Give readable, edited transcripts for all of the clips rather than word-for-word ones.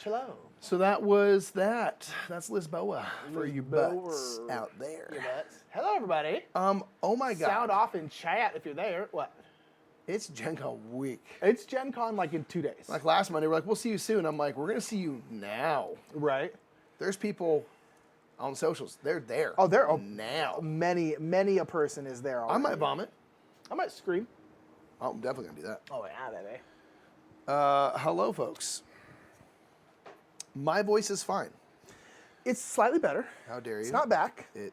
Hello. So that was that. That's Lisboa for you butts out there. You butts. Hello, everybody. Oh my God. Sound off in chat if you're there. What? It's Gen Con week. It's Gen Con like in 2 days. Like last Monday, we're like, we'll see you soon. I'm like, we're going to see you now. Right. There's people on socials. They're there. Oh, there are now. Many a person is there already. I might vomit. I might scream. I'm definitely going to do that. Oh, yeah, baby. Hello, folks. My voice is fine. It's slightly better. How dare you? It's not back. It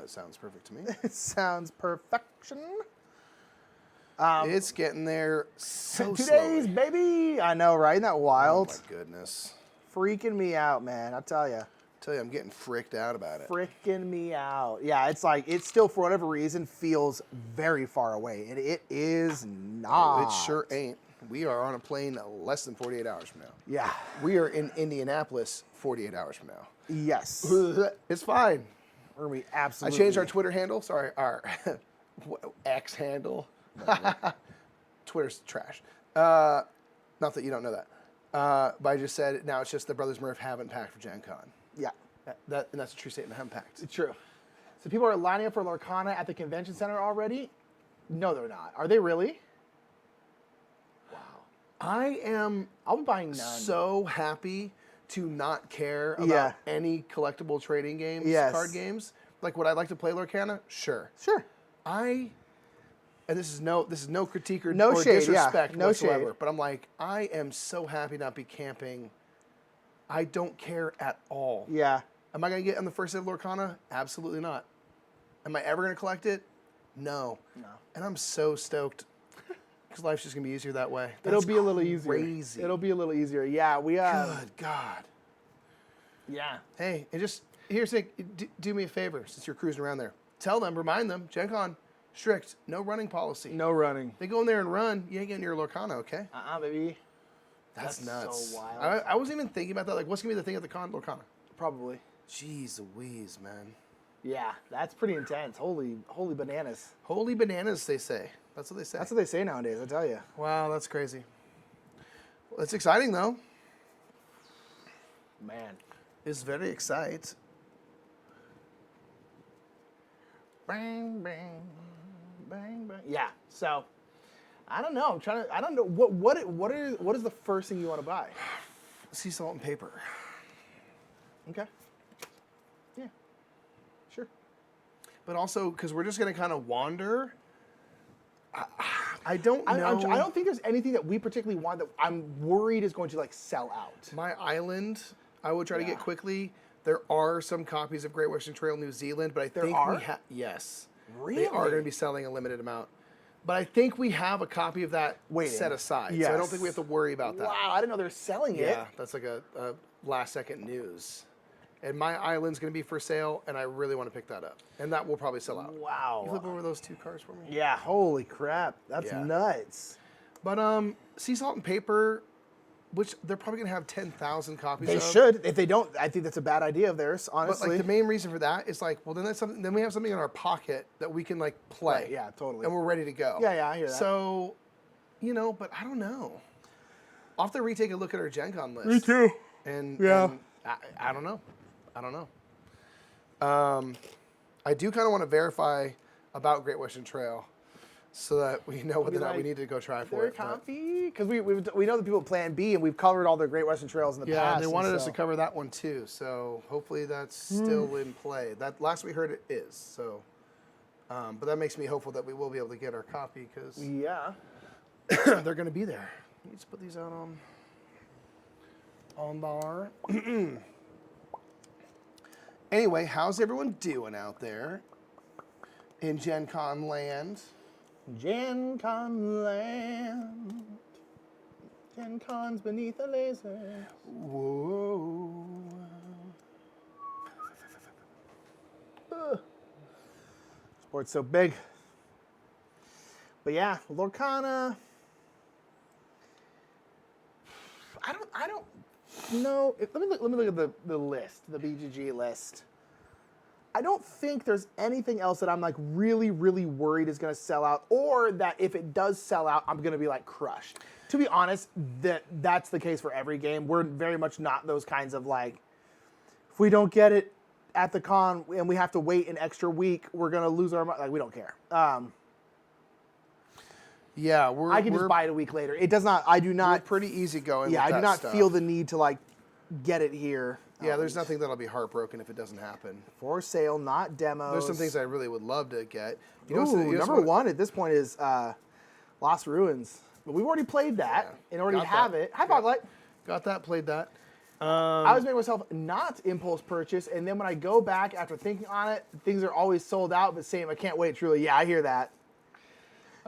sounds perfect to me. It sounds perfection. It's getting there so 2 slowly. days, baby. I know, right? Isn't that wild? Oh, my goodness. Freaking me out, man. I tell you. I'm getting fricked out about it. Freaking me out. Yeah, it's like, it still, for whatever reason, feels very far away. And it is not. Oh, it sure ain't. We are on a plane less than 48 hours from now. Yeah. We are in Indianapolis 48 hours from now. Yes. It's fine. We're going to be absolutely. I changed our Twitter handle. Sorry, our X handle. Twitter's trash. Not that you don't know that. But I just said now it's just the Brothers Murph haven't packed for Gen Con. Yeah. And that's a true statement. Haven't packed. It's true. So people are lining up for Lorcana at the convention center already? No, they're not. Are they really? I'll be buying none. So happy to not care about any collectible trading games, card games. Like, would I like to play Lorcana? Sure. Sure. And this is no critique or, no or shade, disrespect no whatsoever. Shade. But I'm like, I am so happy not be camping. I don't care at all. Yeah. Am I going to get on the first set of Lorcana? Absolutely not. Am I ever going to collect it? No. And I'm so stoked. Because life's just going to be easier that way. It'll be a little easier. Crazy. It'll be a little easier. Yeah, we Good God. Yeah. Hey, and just, here's the thing. Do me a favor, since you're cruising around there. Remind them, Gen Con, strict, no running policy. No running. They go in there and run, you ain't getting your Lorcana, okay? Baby. That's nuts. So wild. I wasn't even thinking about that. Like, what's going to be the thing at the con, Lorcana? Probably. Jeez Louise, man. Yeah, that's pretty intense. Holy bananas. Holy bananas, they say. That's what they say. That's what they say nowadays, I tell you. Wow, that's crazy. Well, it's exciting, though. Man. It's very exciting. Bang, bang, bang, bang. Yeah, so, I don't know. I don't know. What is the first thing you want to buy? Sea salt and paper. Okay. Yeah. Sure. But also, because we're just going to kind of wander. I don't know. I don't think there's anything that we particularly want that I'm worried is going to like sell out. My island, I would try to get quickly. There are some copies of Great Western Trail New Zealand, but I think we have. Yes. Really? They are going to be selling a limited amount. But I think we have a copy of that set aside. Yes. So I don't think we have to worry about that. Wow, I didn't know they're selling it. Yeah, that's like a last second news. And my island's going to be for sale, and I really want to pick that up. And that will probably sell out. Wow. You flip over those 2 cards for me? Yeah, holy crap. That's nuts. But sea salt and paper, which they're probably going to have 10,000 copies of. They should. If they don't, I think that's a bad idea of theirs, honestly. But like the main reason for that is like, well, then that's something. Then we have something in our pocket that we can like play. Right, yeah, totally. And we're ready to go. Yeah, I hear that. So, but I don't know. I'll have to retake a look at our Gen Con list. Me too. And Yeah. I don't know. I do kind of want to verify about Great Western Trail so that we know whether or not we need to go try for it. Coffee? Because we know the people at Plan B, and we've covered all their Great Western Trails in the past. Yeah, and they wanted us to cover that one too, so hopefully that's still in play. That last we heard it is, so. But that makes me hopeful that we will be able to get our copy because they're going to be there. Let's put these out on bar. Anyway, how's everyone doing out there in Gen Con land? Gen Con land. Gen Con's beneath a laser. Whoa. Sport's so big. But yeah, Lorcana. I don't know. Let me look at the list, the BGG list. I don't think there's anything else that I'm like really, really worried is going to sell out, or that if it does sell out, I'm going to be like crushed. To be honest, that's the case for every game. We're very much not those kinds of like, if we don't get it at the con and we have to wait an extra week, we're going to lose our mind. Like, we don't care. Yeah, I can just buy it a week later. It does not. I do not. We're pretty easygoing. Yeah, with I do that not stuff. feel the need to like get it here. Yeah, there's nothing that'll be heartbroken if it doesn't happen. For sale, not demos. There's some things I really would love to get. Number one at this point is Lost Ruins. But we've already played that and already have it. Hi, Foglight. Got that, played that. I was making myself not impulse purchase, and then when I go back after thinking on it, things are always sold out, but same, I can't wait, truly. Yeah, I hear that.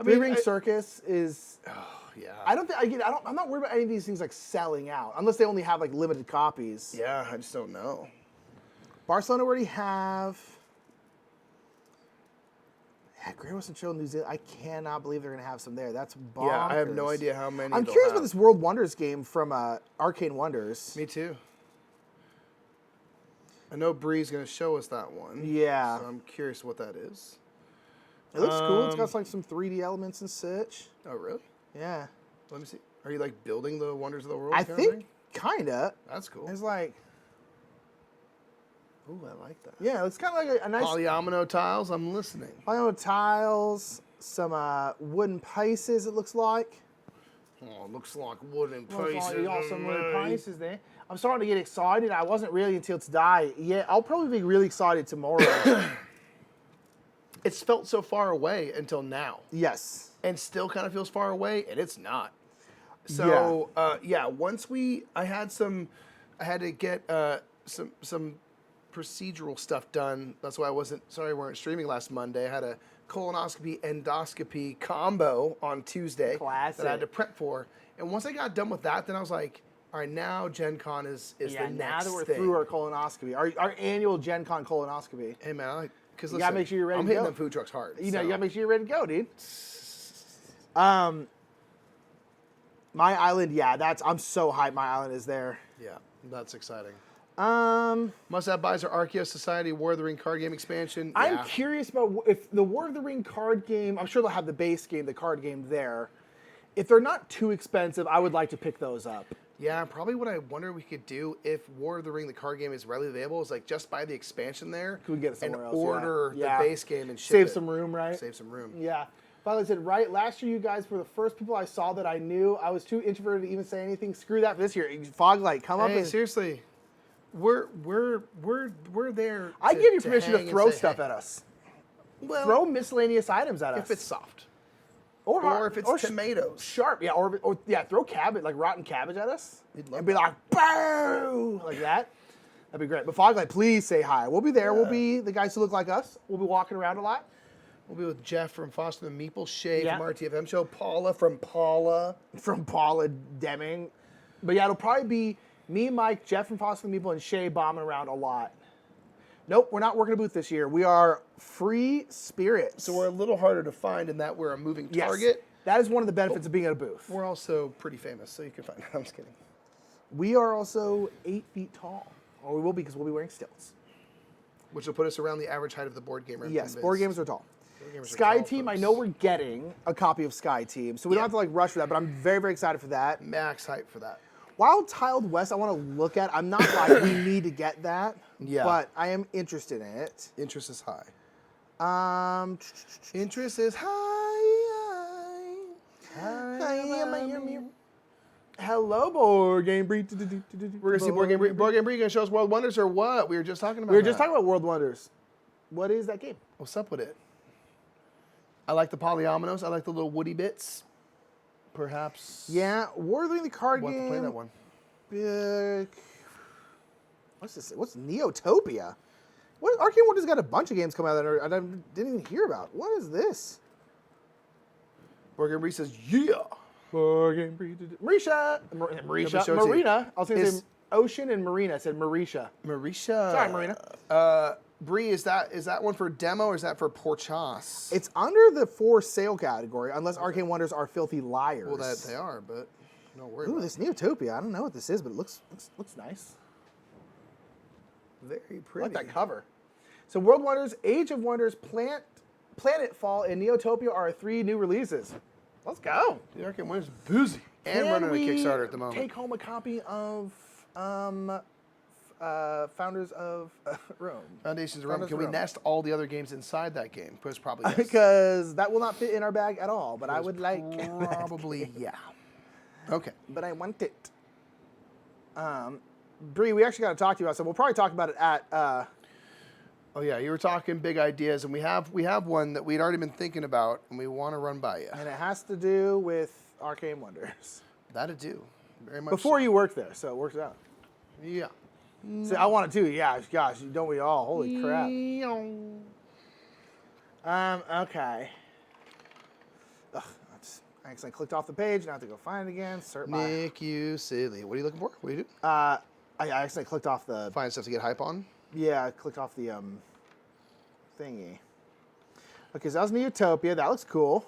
Three Ring Circus is... Oh, yeah. I'm not worried about any of these things like selling out, unless they only have like limited copies. Yeah, I just don't know. Barcelona already have... Yeah, Great Western Trail, New Zealand. I cannot believe they're going to have some there. That's bonkers. Yeah, I have no idea how many. I'm curious about this World Wonders game from Arcane Wonders. Me too. I know Bree's going to show us that one. Yeah. So I'm curious what that is. It looks cool. It's got like some 3D elements and such. Oh, really? Yeah. Let me see. Are you like building the Wonders of the World? I think kinda. That's cool. It's like, Ooh, I like that. yeah, it's kind of like a nice Polyomino tiles. I'm listening. polygonal tiles, some wooden pieces. It looks like. Oh, it looks like wooden Looks pieces. like you got some wooden pieces there. I'm starting to get excited. I wasn't really until today. Yeah, I'll probably be really excited tomorrow. It's felt so far away until now. Yes. And still kind of feels far away, and it's not. So once I had to get some procedural stuff done. That's why we weren't streaming last Monday. I had a colonoscopy endoscopy combo on Tuesday Classic. that I had to prep for. And once I got done with that, then I was like, all right, now Gen Con is the next now that we're thing. through our colonoscopy, our annual Gen Con colonoscopy. Hey man, because You gotta make sure you're ready I'm to hitting go. them food trucks hard. You know, so. you gotta make sure you're ready to go, dude. My Island, yeah, I'm so hyped. My Island is there. Yeah, that's exciting. Um, Must-have buys are Archaeos Society, War of the Ring card game expansion. I'm Yeah. curious about if the War of the Ring card game. I'm sure they'll have the base game, the card game there. If they're not too expensive, I would like to pick those up. Yeah, probably what I wonder we could do if War of the Ring, the card game, is readily available, is like just buy the expansion there. Could we get it somewhere and else? order Yeah. the base game and ship Save it. some room, right? Save some room. Yeah. Finally said, right, last year you guys were the first people I saw that I knew. I was too introverted to even say anything. Screw that for this year. Foglight, come up Hey, and... seriously, we're there. I give you permission to hang and throw say, stuff hey. at us. Well, Throw miscellaneous items at us. if it's soft, or hard, or if it's tomatoes. Sharp, yeah, or throw cabbage, like rotten cabbage at us. We'd love and be like, boo! Like that. That'd be great. But Foglight, please say hi. We'll be there. We'll be the guys who look like us. We'll be walking around a lot. We'll be with Jeff from Foster the Meeple, Shay Yeah. from RTFM Show, Paula from Paula. From Paula Deming. But yeah, it'll probably be me, Mike, Jeff from Foster the Meeple, and Shay bombing around a lot. Nope, we're not working a booth this year. We are free spirits. So we're a little harder to find in that we're a moving target. That is one of the benefits of being at a booth. We're also pretty famous, so you can find. I'm just kidding. We are also 8 feet tall. Or we will be because we'll be wearing stilts. Which will put us around the average height of the board gamer. I'm Yes, convinced. board gamers are tall. Board gamers are Sky tall Team, I folks. know we're getting a copy of Sky Team, so we don't have to like rush for that, but I'm very, very excited for that. Max hype for that. Wild Tiled West, I want to look at. I'm not like, we need to get that, Yeah. but I am interested in it. Interest is high. Interest is high. Hello, Board Game Breed. We're gonna see Board Game Breed. Board Game Breed gonna show us World Wonders or what? We were just talking about. We were just talking about World Wonders. What is that game? What's up with it? I like the polyominoes. I like the little woody bits. Perhaps. Yeah, War of the Ring, the card We'll have game. to play that one. Big. What's this? What's Neotopia? What Arcane Wonders got a bunch of games coming out that I didn't even hear about. What is this? Board Game Breed says, yeah. Board Game Breed. Marisha. Marina. I was going to say Ocean and Marina. I said Marisha. Marisha. Sorry, Marina. Bree, is that one for demo or is that for purchase? It's under the for sale category, unless Arcane Wonders are filthy liars. Well, that they are, but don't worry Ooh, about this Neotopia. I don't know what this is, but it looks nice. it. Very I pretty. like that cover. So World Wonders, Age of Wonders, Planetfall, and Neotopia are 3 new releases. Let's go. The Arcade Wonders busy. And running a Kickstarter at the moment. Take home a copy of Founders of Rome. Foundations of Rome. Can we nest all the other games inside that game? Because probably yes. Because that will not fit in our bag at all, but I would like... Probably, yeah. Okay. But I want it. Bree, we actually got to talk to you about something. We'll probably talk about it at... Oh yeah, you were talking big ideas, and we have one that we'd already been thinking about, and we want to run by you. And it has to do with Arcade Wonders. That'd do. Very much. Before you worked there, so it works out. Yeah. See, I want it too. Yeah, gosh, don't we all? Holy crap. Okay. Ugh, I accidentally clicked off the page. Now I have to go find it again. Nick, you silly. What are you looking for? What do you do? I accidentally clicked off the... Find stuff to get hype on? Yeah, I clicked off the thingy. Okay, so that was Neotopia. That looks cool.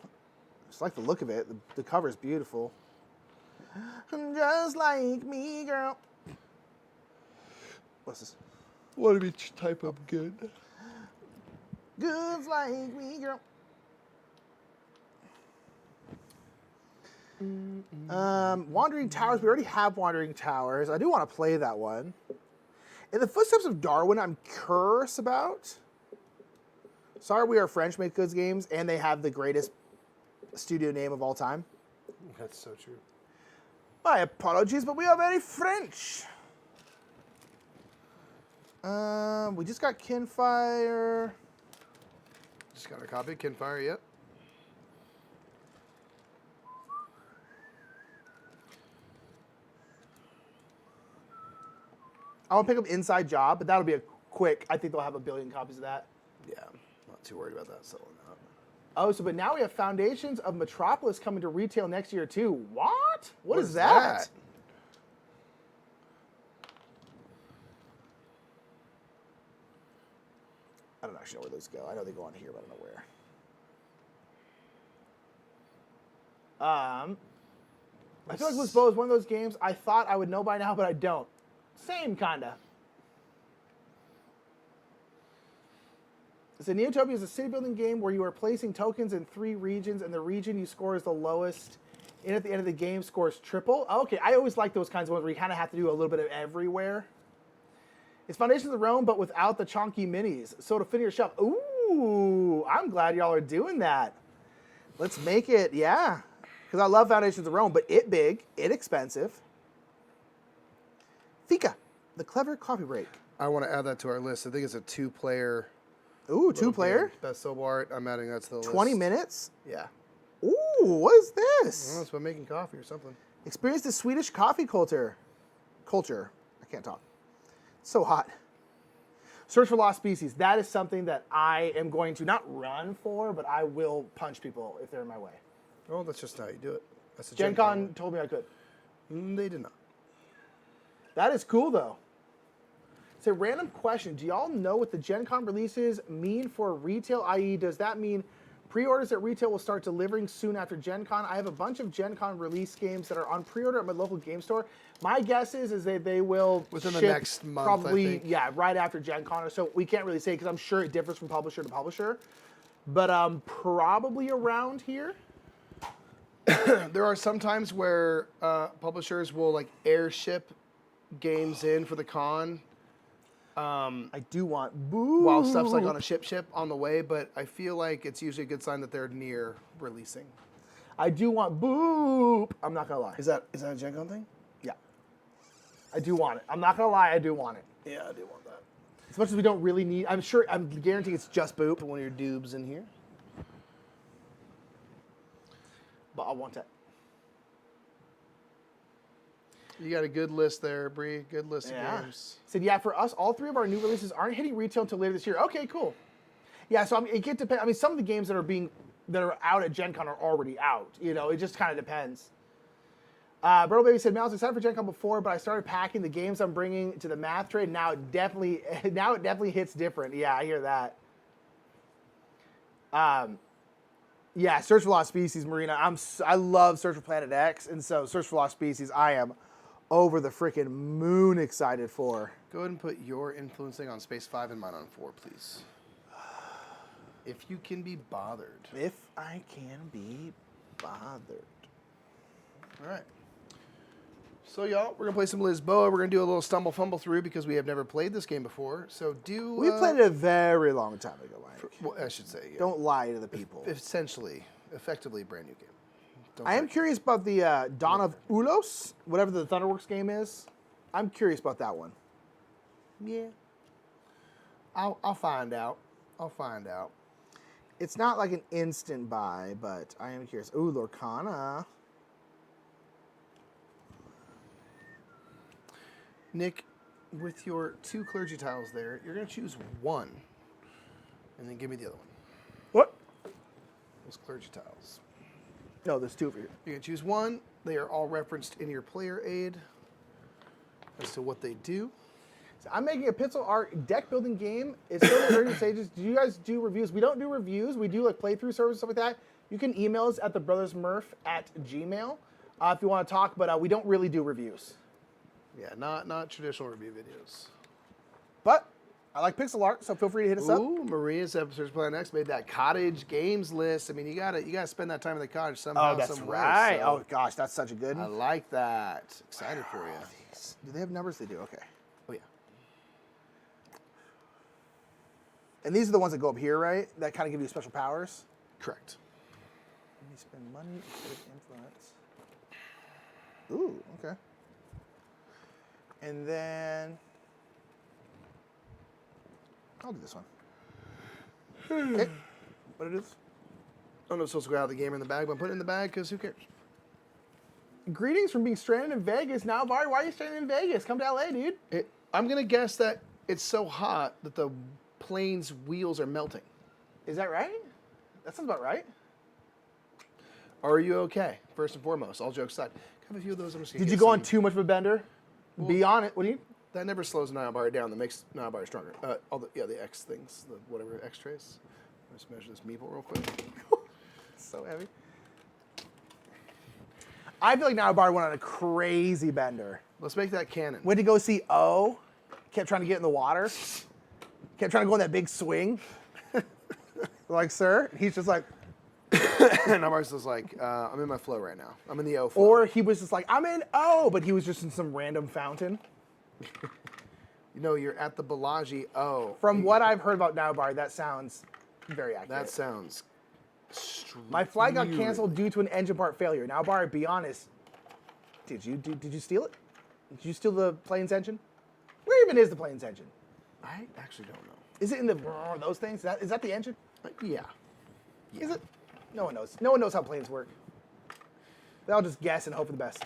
Just like the look of it. The cover's beautiful. Just like me, girl. What's this? What did we type up good? Good's like me, girl. Wandering Towers. We already have Wandering Towers. I do want to play that one. In the Footsteps of Darwin, I'm curious about. Sorry, We Are French make good games, and they have the greatest studio name of all time. That's so true. My apologies, but we are very French. We just got Kinfire. Just got our copy. Kinfire, yep. I want to pick up Inside Job, but that'll be a quick. I think they'll have 1 billion copies of that. Yeah, not too worried about that selling out. Oh, so but now we have Foundations of Metropolis coming to retail next year too. What? What is that? I don't actually know where those go. I know they go on here, but I don't know where. I feel like Lisboa is one of those games I thought I would know by now, but I don't. Same kinda. So Neotopia is a city building game where you are placing tokens in 3 regions, and the region you score is the lowest. And at the end of the game, scores triple. Oh, okay, I always like those kinds of ones where you kind of have to do a little bit of everywhere. It's Foundations of Rome, but without the chonky minis. So to finish up, ooh, I'm glad y'all are doing that. Let's make it, yeah. Because I love Foundations of Rome, but it big, it expensive. Fika, the clever coffee break. I want to add that to our list. I think it's a 2-player. Ooh, 2-player? Best Soul Art. I'm adding that to the list. 20 minutes? Yeah. Ooh, what is this? I don't know, it's about making coffee or something. Experience the Swedish coffee culture. I can't talk. It's so hot. Search for Lost Species. That is something that I am going to not run for, but I will punch people if they're in my way. Oh, that's just how you do it. That's a Gen Con told me I could. They did not. That is cool, though. It's a random question. Do y'all know what the Gen Con releases mean for retail? I.e., does that mean pre-orders at retail will start delivering soon after Gen Con? I have a bunch of Gen Con release games that are on pre-order at my local game store. My guess is that they will within ship the next month, probably, I think. yeah, right after Gen Con. So we can't really say because I'm sure it differs from publisher to publisher. But probably around here. There are some times where publishers will like airship games in for the con. I do want Boop. While stuff's like on a ship on the way, but I feel like it's usually a good sign that they're near releasing. I do want Boop. I'm not gonna lie. Is that a Gen Con thing? Yeah. I do want it. I'm not gonna lie, I do want it. Yeah, I do want that. As much as we don't really need, I'm guaranteeing it's just Boop. Put one of your dubs in here. But I want it. You got a good list there, Bree. Good list of games. Said, yeah, for us, all 3 of our new releases aren't hitting retail until later this year. Okay, cool. Yeah, so I mean, it could depend. I mean, some of the games that are out at Gen Con are already out. You know, it just kind of depends. Bro Baby said, Mal, I was excited for Gen Con before, but I started packing the games I'm bringing to the math trade. Now it definitely hits different. Yeah, I hear that. Yeah, Search for Lost Species, Marina. I love Search for Planet X, and so Search for Lost Species, I am over the freaking moon excited for. Go ahead and put your influencing on space 5 and mine on 4, please. If you can be bothered. If I can be bothered. All right. So, y'all, we're going to play some Lisboa. We're going to do a little stumble fumble through because we have never played this game before. So, We've played it a very long time ago, Mike. Well, I should say, yeah. Don't lie to the people. Effectively, brand new game. I am curious about the Dawn of Ulos, whatever the Thunderworks game is. I'm curious about that one. Yeah. I'll find out. It's not like an instant buy, but I am curious. Ooh, Lorcana. Nick, with your 2 clergy tiles there, you're going to choose one. And then give me the other one. What? Those clergy tiles. No, there's 2 over here. You're going to choose one. They are all referenced in your player aid as to what they do. So I'm making a pencil art deck building game. It's still in the early stages. Do you guys do reviews? We don't do reviews. We do like playthrough service, stuff like that. You can email us at thebrothersmurph@gmail.com if you want to talk, but we don't really do reviews. Yeah, not traditional review videos. But I like pixel art, so feel free to hit us up. Ooh, Maria's episode Plan X made that cottage games list. I mean, you gotta spend that time in the cottage somehow. Oh, that's somewhere, right. So Oh gosh, that's such a good I one. like that. Excited for you. Do they have numbers? They do. Okay. Oh yeah. And these are the ones that go up here, right? That kind of give you special powers. Correct. Let me spend money instead of influence. Ooh, okay. And then I'll do this one. Okay. What it is? I'm not supposed to go out of the game or in the bag, but I'm putting it in the bag because who cares? Greetings from being stranded in Vegas. Now, Vari, why are you stranded in Vegas? Come to LA, dude. I'm gonna guess that it's so hot that the plane's wheels are melting. Is that right? That sounds about right. Are you okay? First and foremost, all jokes aside. Have a few of those. I'm just gonna Did get you go on some- too much of a bender? Be on it. What do you? That never slows Nile down. That makes Nile stronger. All the X things, the whatever X trays. Let's measure this meeple real quick. It's so heavy. I feel like now Bar went on a crazy bender. Let's make that canon. Went to go see O. Kept trying to get in the water. Kept trying to go on that big swing. Like, sir. And he's just like. And Navar's just like, I'm in my flow right now. I'm in the O flow. Or he was just like, I'm in O, but he was just in some random fountain. You know, you're at the Bellagio O. From what I've heard about Naubar, that sounds very accurate. That sounds. My flight got canceled due to an engine part failure. Naubar, be honest. Did you steal it? Did you steal the plane's engine? Where even is the plane's engine? I actually don't know. Is it in the those things? Is that the engine? Yeah. Is it? No one knows. No one knows how planes work. They all just guess and hope for the best.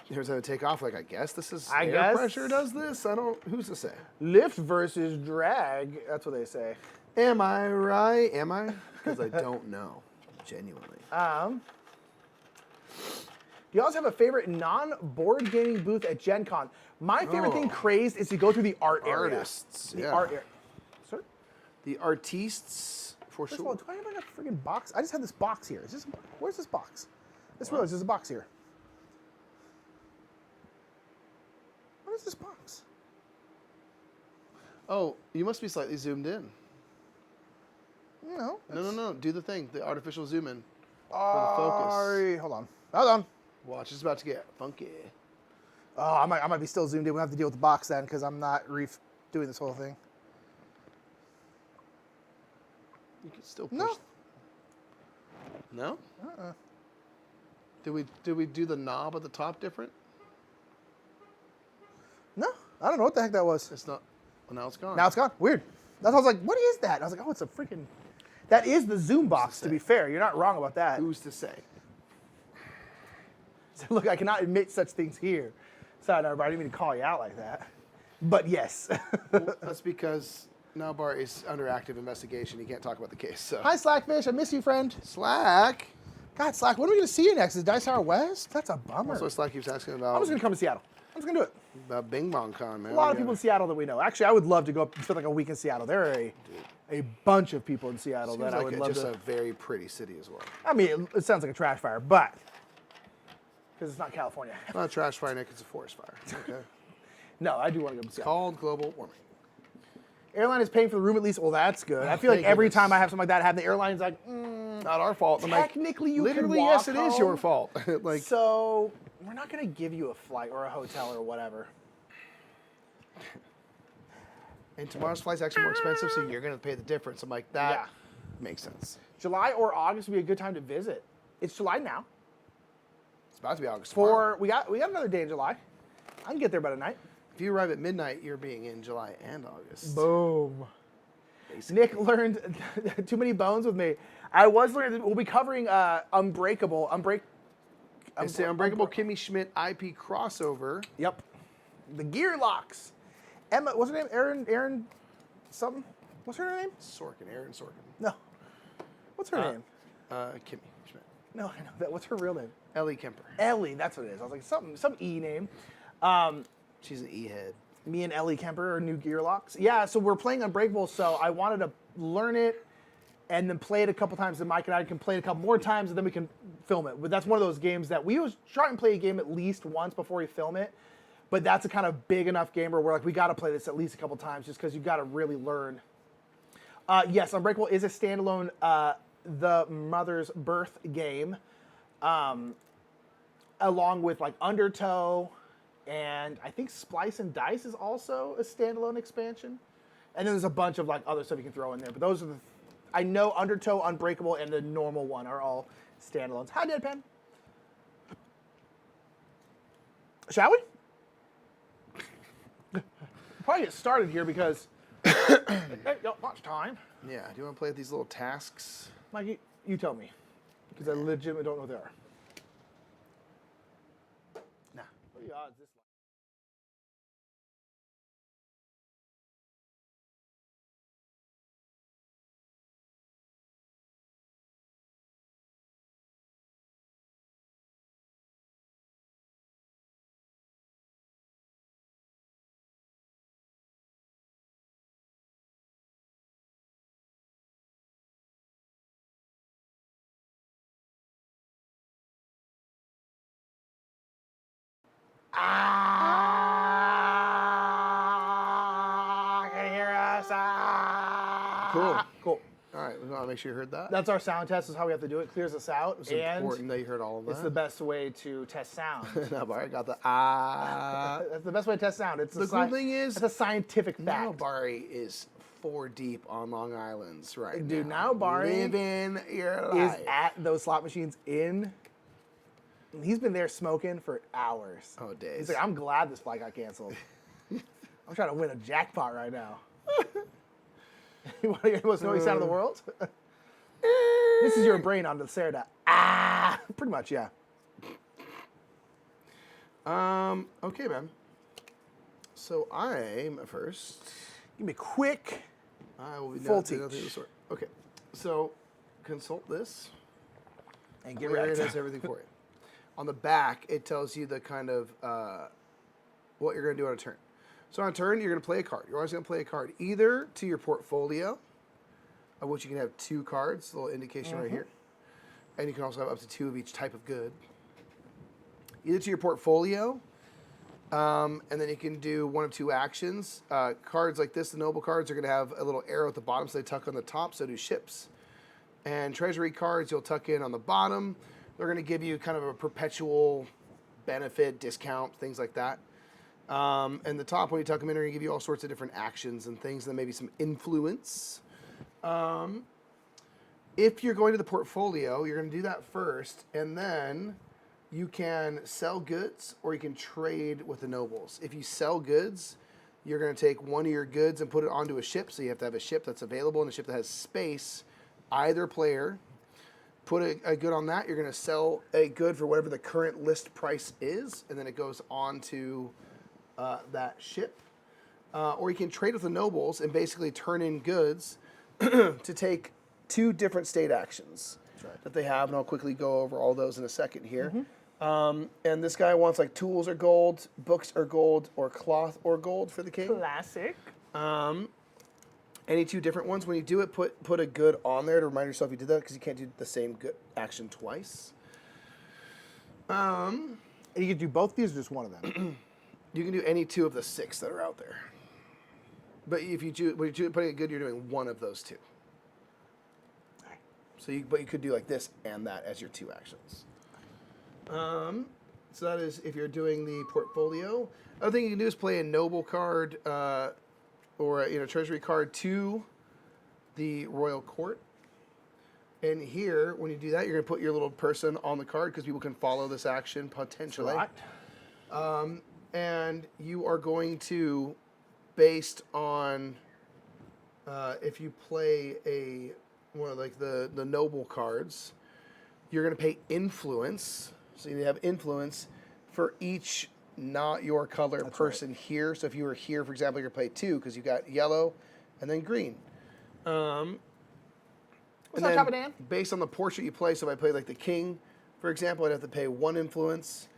Here's how to take off. Like, I guess this is I air guess. pressure does this? I don't. Who's to say? Lift versus drag. That's what they say. Am I right? Am I? Because I don't know. Genuinely. Do you also have a favorite non-board gaming booth at Gen Con? My favorite thing crazed is to go through the art area. Artists. The Yeah. art area. Sir? The artistes, for First of all, sure. do I have like a freaking box? I just have this box here. Where's this box? I just realized there's a box here. What is this box? Oh, you must be slightly zoomed in. No. No. Do the thing. The artificial zoom in. Sorry. Hold on. Watch, it's about to get funky. Oh, I might be still zoomed in. We'll have to deal with the box then because I'm not doing this whole thing. You can still push. No. No? Did we do the knob at the top different? No. I don't know what the heck that was. It's not. Well, now it's gone. Now it's gone. Weird. That's why I was like, what is that? And I was like, oh, it's a freaking... That is the Zoom box, to be fair. You're not wrong about that. Who's to say? So, look, I cannot admit such things here. Sorry, everybody. I didn't mean to call you out like that. But yes. Well, that's because Nalbar is under active investigation. He can't talk about the case. So. Hi, Slackfish. I miss you, friend. Slack. God, Slack, when are we going to see you next? Is Dice Tower West? That's a bummer. That's what Slack keeps asking about. I'm just going to come to Seattle. I'm just going to do it. About Bing Bong Con, man. A lot of people in Seattle that we know. Actually, I would love to go up and spend like a week in Seattle. There are a bunch of people in Seattle Seems that I like would love just to. a very pretty city as well. I mean, it sounds like a trash fire, but because it's not California. Not a trash fire, Nick. It's a forest fire. Okay. No, I do want to go to Seattle. Called global warming. Airline is paying for the room at least. Well, that's good. I feel like every time I have something like that happen, the airline's like, not our fault. I'm technically, you literally, can walk yes, it is your fault. Like, so we're not going to give you a flight or a hotel or whatever. And tomorrow's flight's actually more expensive, so you're going to pay the difference. I'm like, that makes sense. July or August would be a good time to visit. It's July now. It's about to be August tomorrow. We got another day in July. I can get there by tonight. If you arrive at midnight, you're being in July and August. Boom. Basically. Nick learned too many bones with me. I was learning. We'll be covering Unbreakable Kimmy Schmidt IP crossover. Yep. The Gear Locks. Emma, what's her name? Erin something? What's her name? Aaron Sorkin. No. What's her name? Kimmy Schmidt. No, I know that. What's her real name? Ellie Kemper. Ellie, that's what it is. I was like, some E name. She's an E-head. Me and Ellie Kemper are new Gear Locks. Yeah, so we're playing Unbreakable, so I wanted to learn it and then play it a couple times, and Mike and I can play it a couple more times, and then we can film it. But that's one of those games that we always try and play a game at least once before we film it. But that's a kind of big enough game where we're like, we got to play this at least a couple times just because you got to really learn. Yes, Unbreakable is a standalone The Mother's Birth game, along with like Undertow, and I think Splice and Dice is also a standalone expansion. And then there's a bunch of like other stuff you can throw in there. But those are I know Undertow, Unbreakable, and the normal one are all standalones. Hi, Deadpan. Shall we? We'll probably get started here because ain't got much time. Yeah, do you want to play with these little tasks? Mikey, you tell me, because I legitimately don't know what they are. Nah. What are the odds this can you hear us? Cool. All right, we want to make sure you heard that. That's our sound test. Is how we have to do it. Clears us out. It's important that you heard all of that. It's the best way to test sound. No, Barry got the That's the best way to test sound. It's the cool thing is, it's a scientific fact. now Barry is 4 deep on Long Island's right Dude, now. now Barry living your is life. at those slot machines he's been there smoking for hours. Oh, days. He's like, I'm glad this flight got canceled. I'm trying to win a jackpot right now. You want to hear the most noisy sound in the world? This is your brain on the Cerda. Pretty much, yeah. Okay, man. So I'm first. Give me a quick I will be full nothing of teach. the sort. Okay, so consult this. And get Larry ready. does everything for you. On the back, it tells you the kind of what you're going to do on a turn. So on a turn, you're going to play a card. You're always going to play a card either to your portfolio, of which you can have 2 cards, a little indication right here. And you can also have up to 2 of each type of good. Either to your portfolio, and then you can do 1 of 2 actions. Cards like this, the noble cards, are going to have a little arrow at the bottom, so they tuck on the top, so do ships. And treasury cards, you'll tuck in on the bottom. They're going to give you kind of a perpetual benefit, discount, things like that. And the top, when you tuck them in, they're going to give you all sorts of different actions and things, and then maybe some influence. If you're going to the portfolio, you're going to do that first, and then you can sell goods or you can trade with the nobles. If you sell goods, you're going to take one of your goods and put it onto a ship, so you have to have a ship that's available and a ship that has space. Either player, put a good on that. You're going to sell a good for whatever the current list price is, and then it goes on to that ship. Or you can trade with the nobles and basically turn in goods to take 2 different state actions that they have, and I'll quickly go over all those in a second here. And this guy wants like tools or gold, books or gold, or cloth or gold for the king. Classic. Any 2 different ones. When you do it, put a good on there to remind yourself you did that, because you can't do the same good action twice. And you can do both these or just one of them? You can do any 2 of the 6 that are out there. But if you choose, when you're putting it good, you're doing one of those 2. So but you could do like this and that as your 2 actions. So that is if you're doing the portfolio. Other thing you can do is play a noble card or a treasury card to the royal court. And here, when you do that, you're going to put your little person on the card because people can follow this action potentially. Right. And you are going to, based on if you play one of like the noble cards, you're going to pay influence. So you have influence for each not your color person here. So if you were here, for example, you're going to play 2 because you got yellow and then green. What's up, Chopper Dan? Based on the portrait you play, so if I play like the king, for example, I'd have to pay 1 influence.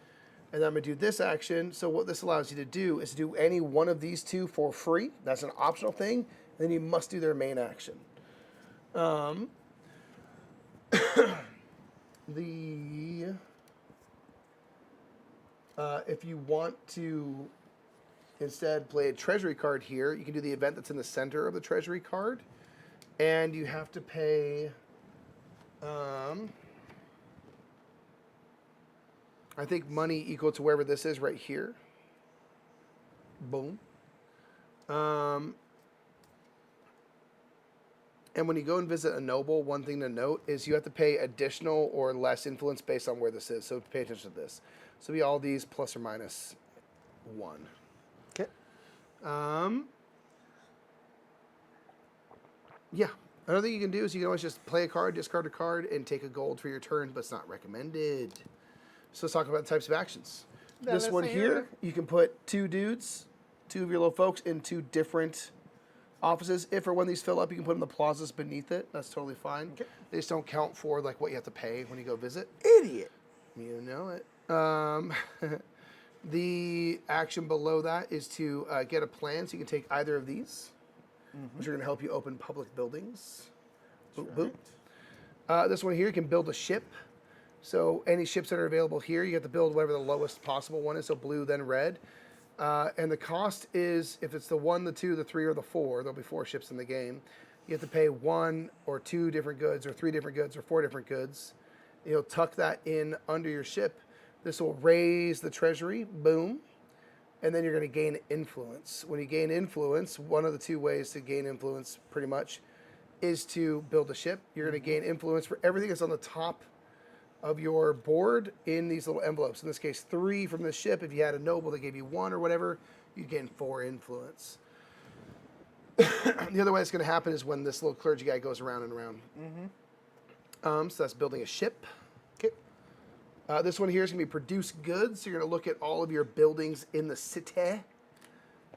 And then I'm going to do this action. So what this allows you to do is do any one of these 2 for free. That's an optional thing. And then you must do their main action. If you want to instead play a treasury card here, you can do the event that's in the center of the treasury card. And you have to pay, I think money equal to wherever this is right here. Boom. And when you go and visit a noble, one thing to note is you have to pay additional or less influence based on where this is. So pay attention to this. So be all these plus or minus 1. Okay. Yeah. Another thing you can do is you can always just play a card, discard a card, and take a gold for your turn, but it's not recommended. So let's talk about the types of actions. This one here, you can put 2 dudes, 2 of your little folks, in 2 different offices. If or when these fill up, you can put them in the plazas beneath it. That's totally fine. Okay. They just don't count for like what you have to pay when you go visit. Idiot. You know it. The action below that is to get a plan. So you can take either of these, which are going to help you open public buildings. Boop, boop. This one here, you can build a ship. So any ships that are available here, you have to build whatever the lowest possible one is. So blue, then red. And the cost is, if it's the 1, the 2, the 3, or the 4, there'll be 4 ships in the game. You have to pay 1 or 2 different goods, or 3 different goods, or 4 different goods. You'll tuck that in under your ship. This will raise the treasury, boom. And then you're going to gain influence. When you gain influence, one of the 2 ways to gain influence, pretty much, is to build a ship. You're going to gain influence for everything that's on the top of your board in these little envelopes. In this case, 3 from the ship. If you had a noble that gave you 1 or whatever, you'd gain 4 influence. The other way it's going to happen is when this little clergy guy goes around and around. So that's building a ship. Okay. This one here is going to be produce goods. So you're going to look at all of your buildings in the city.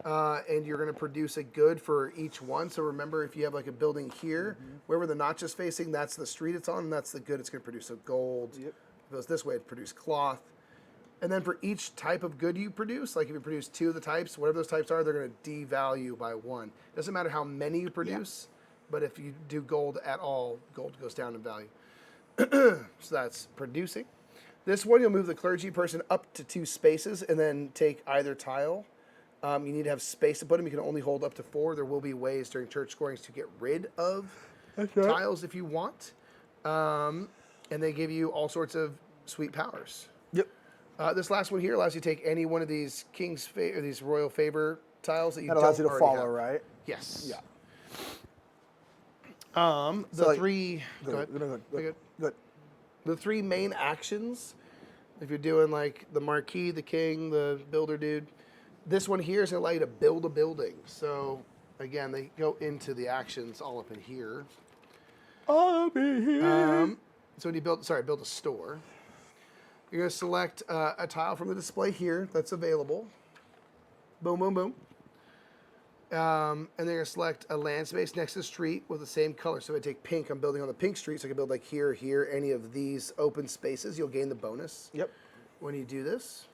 And you're going to produce a good for each one. So remember, if you have like a building here, wherever the notch is facing, that's the street it's on, and that's the good it's going to produce. So gold. Yep. If it goes this way, it produce cloth. And then for each type of good you produce, like if you produce 2 of the types, whatever those types are, they're going to devalue by 1. Doesn't matter how many you produce, but if you do gold at all, gold goes down in value. So that's producing. This one, you'll move the clergy person up to 2 spaces and then take either tile. You need to have space to put them. You can only hold up to 4. There will be ways during church scorings to get rid of tiles if you want. And they give you all sorts of sweet powers. Yep. This last one here allows you to take any one of these or these royal favor tiles that you don't already have. That allows you to follow, right? Yes. Yeah. The 3... Go ahead. Good. The 3 main actions, if you're doing like the marquis, the king, the builder dude, this one here is going to allow you to build a building. So, again, they go into the actions all up in here. All up in here. So when you build a store, you're going to select a tile from the display here that's available. Boom, boom, boom. And then you're going to select a land space next to the street with the same color. So if I take pink, I'm building on the pink street, so I can build like here, here, any of these open spaces. You'll gain the bonus. Yep. When you do this.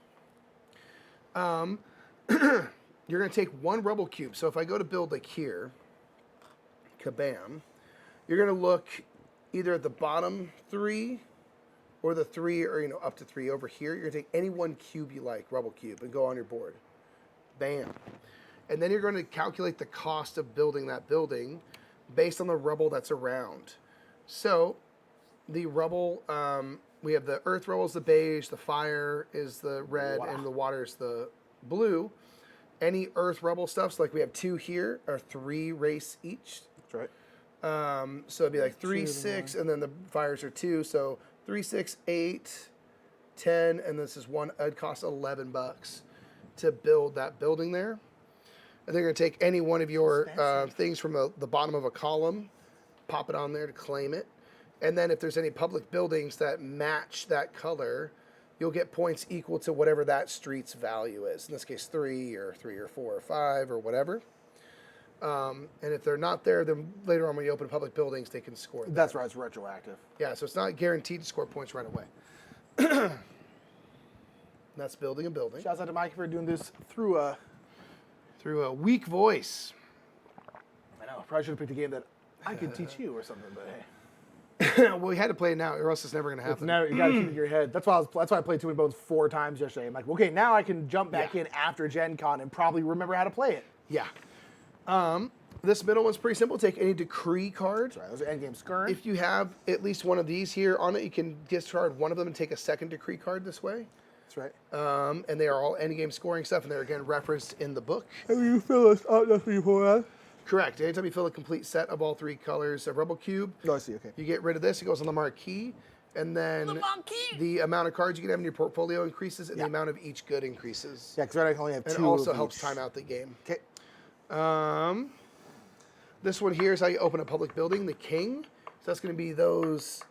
You're going to take 1 rubble cube. So if I go to build like here, kabam, you're going to look either at the bottom 3 or the 3, or up to 3 over here. You're gonna take any one cube you like, rubble cube, and go on your board. Bam. And then you're going to calculate the cost of building that building based on the rubble that's around. So the rubble, we have the earth rubble is the beige, the fire is the red, and the water is the blue. Any earth rubble stuff, so like we have 2 here, are 3 race each. That's right. So it'd be like 3, 6, and then the fires are 2. So 3, 6, 8, 10, and this is 1. It'd cost $11 to build that building there. And they're going to take any one of your things from the bottom of a column, pop it on there to claim it. And then if there's any public buildings that match that color, you'll get points equal to whatever that street's value is. In this case, 3 or 4 or 5 or whatever. And if they're not there, then later on when you open public buildings, they can score that. That's right, it's retroactive. Yeah, so it's not guaranteed to score points right away. That's building a building. Shouts out to Mike for doing this through a weak voice. I know. Probably should have picked a game that I could teach you or something, but hey. Well, we had to play it now, or else it's never going to happen. No, you got to keep it in your head. That's why I played Too Many Bones 4 times yesterday. I'm like, okay, now I can jump back in after Gen Con and probably remember how to play it. Yeah. This middle one's pretty simple. Take any decree card. Sorry, those are endgame skirn. If you have at least one of these here on it, you can discard one of them and take a second decree card this way. That's right. And they are all endgame scoring stuff, and they're again referenced in the book. And you fill this up, that's what you pull out? Correct. Anytime you fill a complete set of all 3 colors of rubble cube, Oh, I see, okay. you get rid of this. It goes on the marquee. And then the amount of cards you can have in your portfolio increases, and the amount of each good increases. Yeah, because right now I can only have 2 And it also of helps each. time out the game. Okay. This one here is how you open a public building, the king. So that's going to be those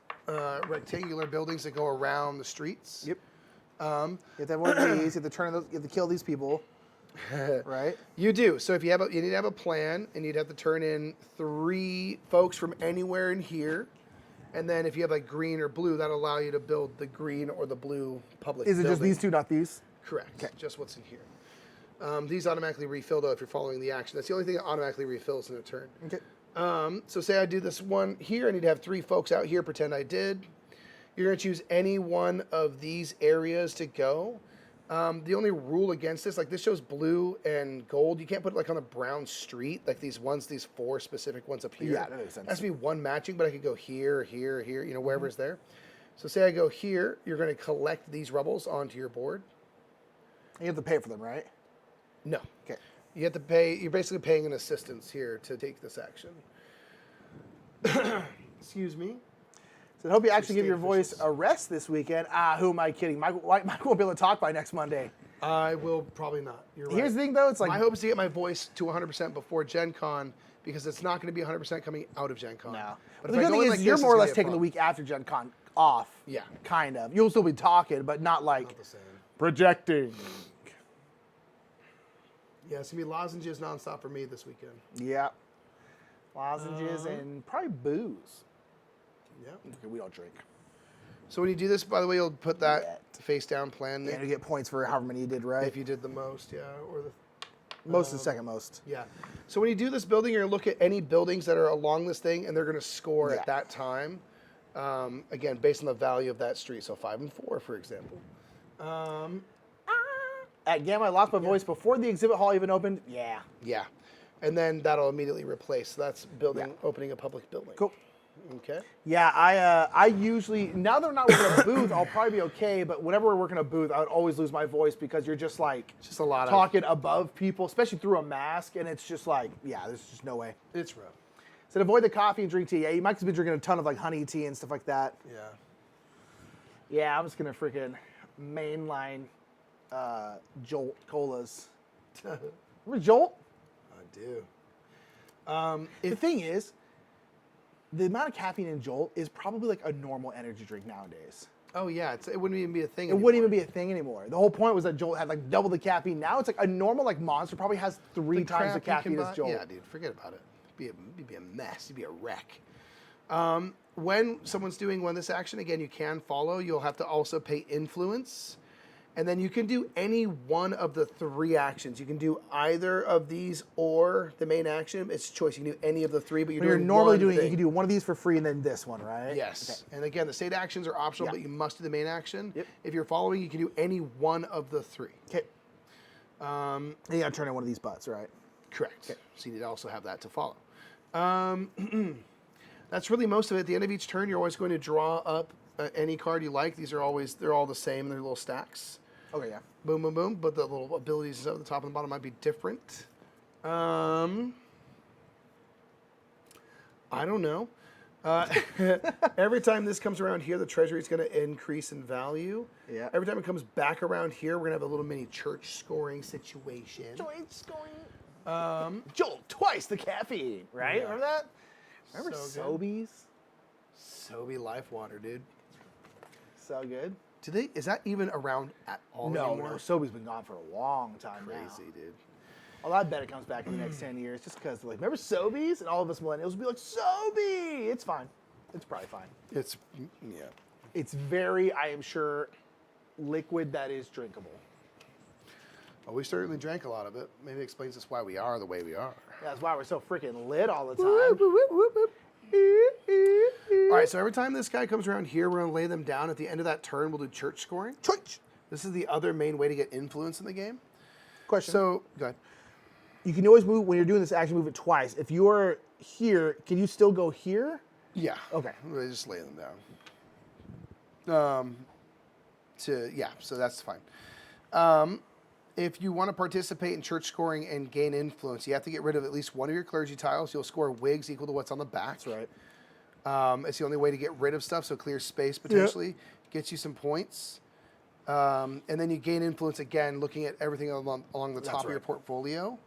rectangular buildings that go around the streets. Yep. You have to have one of these. You have to turn those. You have to kill these people. Right. You do. So if you need to have a plan, and you'd have to turn in 3 folks from anywhere in here, and then if you have like green or blue, that'll allow you to build the green or the blue public. Is it just these 2, not these? Correct. Okay. Just what's in here. These automatically refill though if you're following the action. That's the only thing that automatically refills in a turn. Okay. So say I do this one here. I need to have 3 folks out here. Pretend I did. You're going to choose any one of these areas to go. The only rule against this, like this shows blue and gold. You can't put it like on a brown street, like these 4 specific ones up here. Yeah, that makes sense. It has to be one matching, but I could go here, here, here, wherever it's there. So say I go here, you're going to collect these rubbles onto your board. You have to pay for them, right? No. Okay. You have to pay, you're basically paying an assistance here to take this action. Excuse me. So I hope you actually give your voice a rest this weekend. Who am I kidding? Mike won't be able to talk by next Monday. I will probably not. You're right. Here's the thing, though. It's like my hope is to get my voice to 100% before Gen Con, because it's not going to be 100% coming out of Gen Con. No. But The if I good go thing in is like you're this, more or it's less gonna be a taking the problem. week after Gen Con off. Yeah. Kind of. You'll still be talking, but not like Not the same. projecting. Yeah, it's going to be lozenges nonstop for me this weekend. Yeah. Lozenges and probably booze. Yeah. Okay, we don't drink. So when you do this, by the way, you'll put that face down plan Yeah, there. you get points for however many you did, right? If you did the most, yeah. Or the Most is second most. Yeah. So when you do this building, you're going to look at any buildings that are along this thing, and they're going to score Yeah. at that time. Again, based on the value of that street. So 5 and 4, for example. At Gamma, I lost my voice before the exhibit hall even opened. Yeah. Yeah. And then that'll immediately replace. So that's opening a public building. Cool. Okay. Yeah, I usually, now that I'm not working a booth, I'll probably be okay, but whenever we're working a booth, I would always lose my voice because you're just like, It's just a lot talking above people, especially through a mask, and it's just like, yeah, there's just no way. It's rough. So avoid the coffee and drink tea. Yeah, you might be drinking a ton of like honey tea and stuff like that. Yeah. Yeah, I'm just gonna freaking mainline Jolt colas. Remember Jolt? I do. The thing is, the amount of caffeine in Jolt is probably like a normal energy drink nowadays. Oh, yeah. It wouldn't even be a thing It wouldn't even be a thing anymore. The whole point was that Jolt had like double the caffeine. Now it's like a normal like Monster probably has 3 times the crap you caffeine can as buy- Jolt. Yeah, dude. Forget about it. It'd be a mess. It'd be a wreck. When someone's doing this action, again, you can follow. You'll have to also pay influence. And then you can do any one of the 3 actions. You can do either of these or the main action. It's a choice. You can do any of the 3, but When you're normally doing it, you can do one of these for free and then this one, right? Yes. Okay. And again, the state actions are optional, but you must do the main action. Yep. If you're following, you can do any one of the 3. Okay. And you got to turn in one of these butts, right? Correct. Okay. So you need to also have that to follow. That's really most of it. At the end of each turn, you're always going to draw up any card you like. They're all the same. They're little stacks. Okay, yeah. Boom, boom, boom. But the little abilities at the top and the bottom might be different. I don't know. Every time this comes around here, the treasury is going to increase in value. Yeah. Every time it comes back around here, we're going to have a little mini church scoring situation. Church scoring. Joel, twice the caffeine, right? Yeah. Remember that? Remember So Sobeys? Sobe Life Water, dude. So good. Is that even around at all anymore? No, Sobeys been gone for a long time now. Crazy, dude. Well, I bet it comes back in the next 10 years just because, like, remember Sobeys? And all of us millennials will be like, Sobe! It's fine. It's probably fine. It's very, I am sure, liquid that is drinkable. Well, we certainly drank a lot of it. Maybe it explains us why we are the way we are. That's why we're so freaking lit all the time. All right, so every time this guy comes around here, we're going to lay them down. At the end of that turn, we'll do church scoring. Church! This is the other main way to get influence in the game. Question. So, go ahead. You can always move, when you're doing this action, move it twice. If you are here, can you still go here? Yeah. Okay. We just lay them down. So that's fine. If you want to participate in church scoring and gain influence, you have to get rid of at least one of your clergy tiles. You'll score wigs equal to what's on the back. That's right. It's the only way to get rid of stuff, so clear space potentially gets you some points. And then you gain influence again, looking at everything along the top of your portfolio.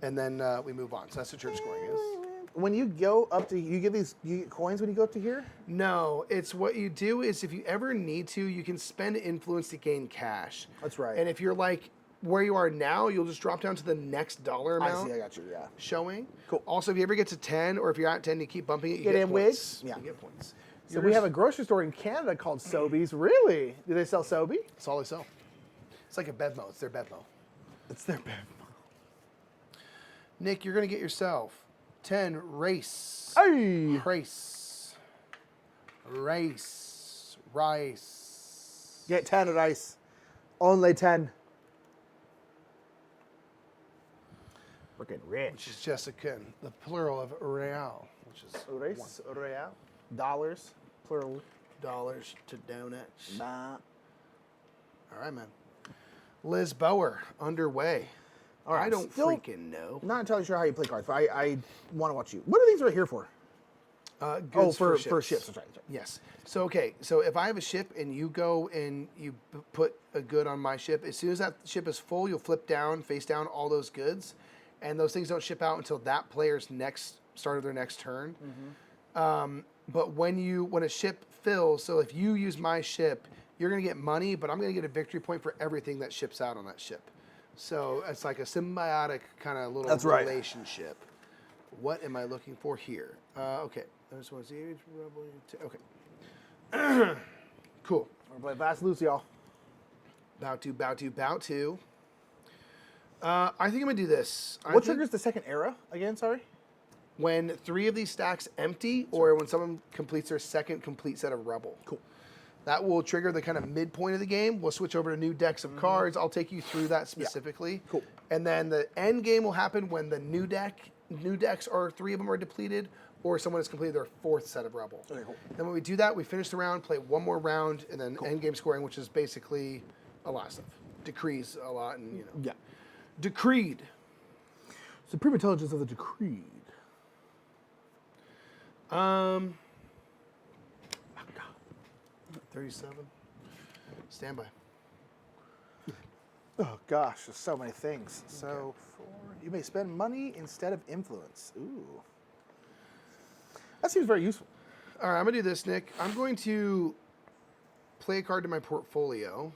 And then we move on. So that's what church scoring is. When you go up to, you get coins when you go up to here? No, it's what you do is if you ever need to, you can spend influence to gain cash. That's right. And if you're like where you are now, you'll just drop down to the next dollar amount. I see, I got you, yeah. Showing. Cool. Also, if you ever get to 10, or if you're at 10, you keep bumping it, you get get in points. wigs? Yeah. You get points. So we have a grocery store in Canada called Sobeys. Really? Do they sell Sobe? That's all they sell. It's like a Bevmo. It's their Bevmo. It's their Bevmo. Nick, you're going to get yourself 10 race. Hey! Race. Rice. Rice. Get 10 rice. Only 10. Freaking rich. Which is Jessica, the plural of real, which is Race, real. Dollars, plural. dollars to donuts. Nah. All right, man. Lisboa underway. All right, I don't still freaking know. Not entirely sure how you play cards, but I want to watch you. What are these right here for? Goods for ships. That's right. Yes. So, okay. So if I have a ship and you go and you put a good on my ship, as soon as that ship is full, you'll flip down, face down all those goods. And those things don't ship out until that player's start of their next turn. Mm-hmm. But when a ship fills, so if you use my ship, you're going to get money, but I'm going to get a victory point for everything that ships out on that ship. So it's like a symbiotic kind of little relationship. What am I looking for here? Okay. There's one. Okay. Cool. We're going to play Fast Loose, y'all. Bout to. I think I'm going to do this. What triggers the second era again, sorry? When 3 of these stacks empty, or when someone completes their second complete set of Rebel. Cool. That will trigger the kind of midpoint of the game. We'll switch over to new decks of cards. I'll take you through that specifically. Yeah. Cool. And then the end game will happen when the new decks are 3 of them are depleted, or someone has completed their 4th set of Rebel. Okay, cool. Then when we do that, we finish the round, play one more round, and then end game scoring, which is basically a lot of stuff. Decrees a lot, and Yeah. Decreed. Supreme Intelligence of the Decreed. 37. Stand by. Oh gosh, there's so many things. So, you may spend money instead of influence. Ooh. That seems very useful. All right, I'm going to do this, Nick. I'm going to play a card to my portfolio.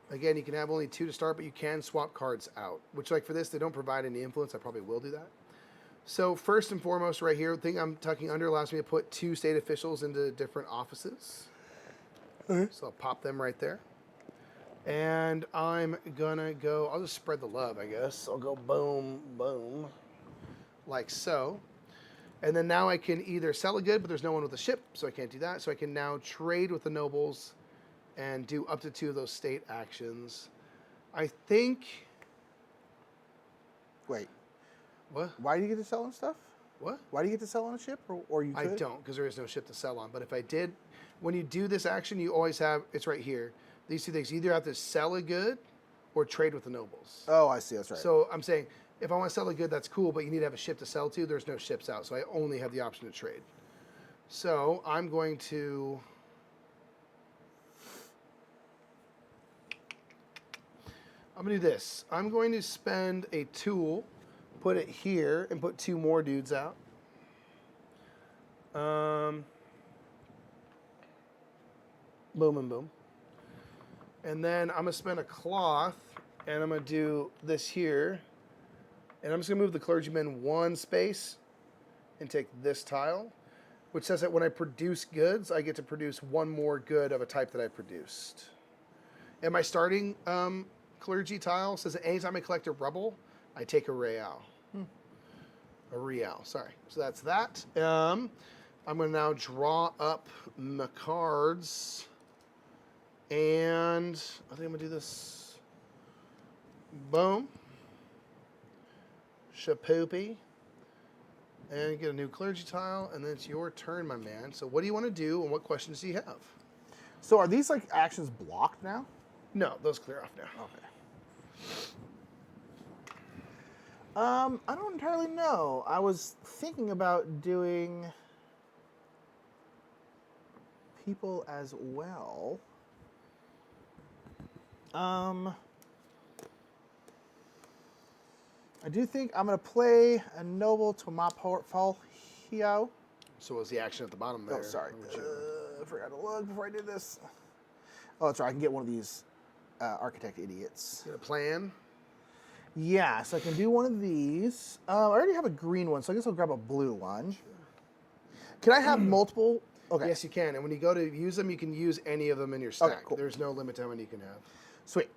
Again, you can have only 2 to start, but you can swap cards out. Which, like for this, they don't provide any influence. I probably will do that. So first and foremost right here, the thing I'm tucking under allows me to put 2 state officials into different offices. So I'll pop them right there. And I'm gonna go, I'll just spread the love, I guess. I'll go boom, boom, like so. And then now I can either sell a good, but there's no one with a ship, so I can't do that. So I can now trade with the nobles and do up to 2 of those state actions. I think... Wait. What? Why do you get to sell on stuff? What? Why do you get to sell on a ship? Or you could? I don't, because there is no ship to sell on. But if I did, when you do this action, you always have, it's right here. These 2 things, you either have to sell a good or trade with the nobles. Oh, I see. That's right. So I'm saying, if I want to sell a good, that's cool, but you need to have a ship to sell to. There's no ships out, so I only have the option to trade. So I'm going to... I'm going to do this. I'm going to spend a tool, put it here, and put 2 more dudes out. Boom and boom. And then I'm going to spend a cloth, and I'm going to do this here. And I'm just going to move the clergyman 1 space and take this tile, which says that when I produce goods, I get to produce 1 more good of a type that I produced. And my starting clergy tile says that anytime I collect a rubble, I take a real. A real, sorry. So that's that. I'm going to now draw up my cards. And I think I'm going to do this. Boom. Shapoopy. And get a new clergy tile. And then it's your turn, my man. So what do you want to do and what questions do you have? So are these like actions blocked now? No, those clear off now. Okay. I don't entirely know. I was thinking about doing people as well. I do think I'm going to play a noble to my portfolio. So was the action at the bottom there? Oh, sorry. I forgot to look before I did this. Oh, that's right. I can get one of these architect idiots. Get a plan? Yeah, so I can do one of these. I already have a green one, so I guess I'll grab a blue one. Sure. Can I have multiple? Okay. Yes, you can. And when you go to use them, you can use any of them in your stack. Okay, cool. There's no limit to how many you can have. Sweet.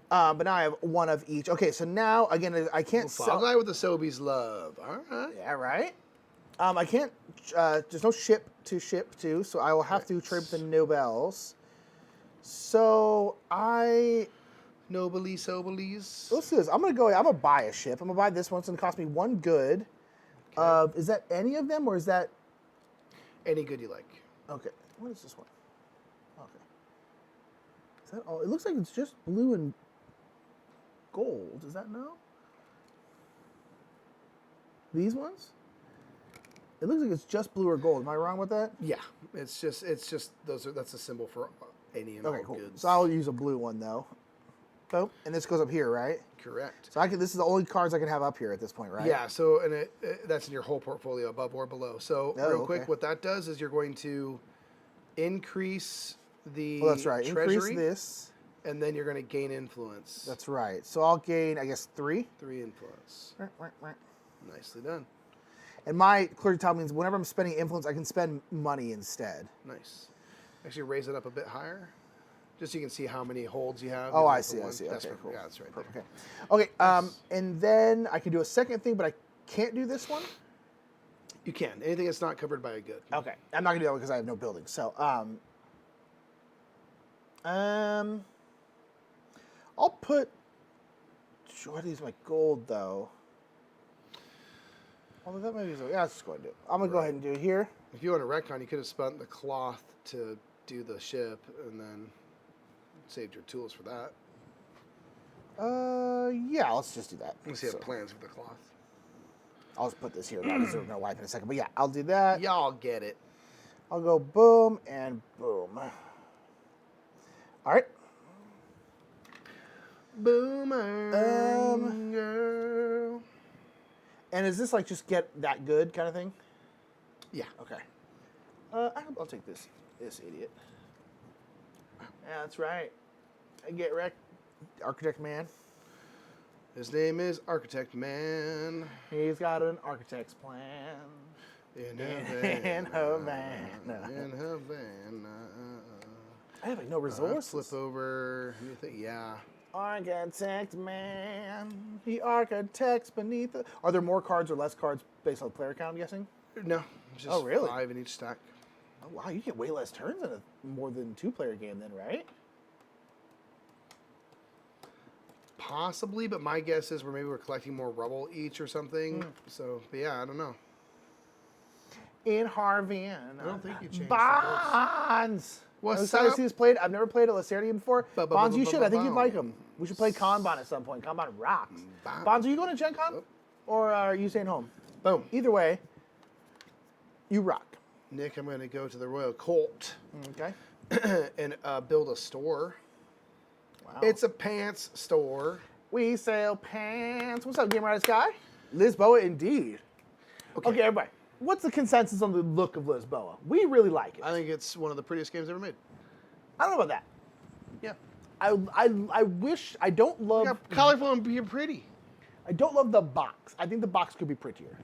But now I have one of each. Okay, so now, again, I can't sell. Guy with the Sobeys love. All right. Yeah, right. I can't, there's no ship to, so I will have to trade with the nobles. So Noblies, Soblies. Let's do this. I'm going to buy a ship. I'm going to buy this one. It's going to cost me 1 good. Okay. Is that any of them, or is that? Any good you like. Okay. What is this one? Okay. Is that all? It looks like it's just blue and gold. Is that no? These ones? It looks like it's just blue or gold. Am I wrong with that? Yeah. It's just that's a symbol for any and all cool. goods. So I'll use a blue one though. Boom. And this goes up here, right? Correct. So this is the only cards I can have up here at this point, right? Yeah, so and that's in your whole portfolio, above or below. So real quick, what that does is you're going to increase the that's right. treasury, Increase this. And then you're going to gain influence. That's right. So I'll gain, I guess, 3. 3 influence. Nicely done. And my clergy tile means whenever I'm spending influence, I can spend money instead. Nice. Actually, raise it up a bit higher, just so you can see how many holds you have. Oh, I see. That's Okay, cool. Yeah, that's right. Perfect. Okay. Nice. And then I can do a second thing, but I can't do this one. You can. Anything that's not covered by a good. Okay. I'm not gonna do that one because I have no building. So, I'll put. What is my gold though? Although that maybe is. Yeah, let's just go ahead and do it. I'm gonna go ahead and do it here. If you want a retcon, you could have spent the cloth to do the ship, and then saved your tools for that. Yeah, let's just do that. Unless you have plans for the cloth. I'll just put this here. Because we're gonna wipe in a second. But yeah, I'll do that. Y'all get it. I'll go boom and boom. All right. Boomer girl. And is this like just get that good kind of thing? Yeah. Okay. I'll take this idiot. Yeah, that's right. I get wrecked, Architect Man. His name is Architect Man. He's got an architect's plan. In Havana. In Havana. In Havana. I have like no resources. Flip over. Anything? Yeah. Architect man. He architects beneath the... Are there more cards or less cards based on the player count, I'm guessing? No. Just really? 5 in each stack. Oh, wow. You get way less turns in a more than 2-player game then, right? Possibly, but my guess is we're collecting more rubble each or something. So, but yeah, I don't know. In Harvey. I don't think you changed Bonds. What's I'm excited to up? see this played. I've never played a Lacerda game before. Bonds, you should. I think you'd like him. We should play Kanban at some point. Kanban rocks. Bonds, are you going to Gen Con? Or are you staying home? Boom. Either way, you rock. Nick, I'm going to go to the Royal Court. Okay. And build a store. Wow. It's a pants store. We sell pants. What's up, Game Rider Sky? Lisboa, indeed. Okay, everybody. What's the consensus on the look of Lisboa? We really like it. I think it's one of the prettiest games ever made. I don't know about that. Yeah. I wish, I don't love... Yeah, colorful and being pretty. I don't love the box. I think the box could be prettier.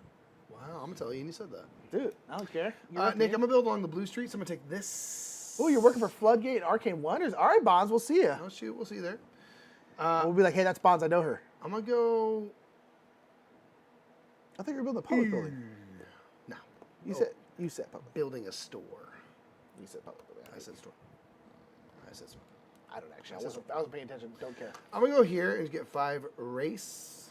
Wow, I'm going to tell you, and you said that. Dude, I don't care. Nick, I'm going to build along the blue streets. I'm going to take this. Oh, you're working for Floodgate and Arcane Wonders. All right, Bonds, we'll see you. Oh, shoot, we'll see you there. We'll be like, hey, that's Bonds, I know her. I'm going to go... I think you're building a public building. No. You said public. Building a store. You said public building. I said store. I said store. I don't actually. I wasn't paying attention. Don't care. I'm going to go here and get 5 race.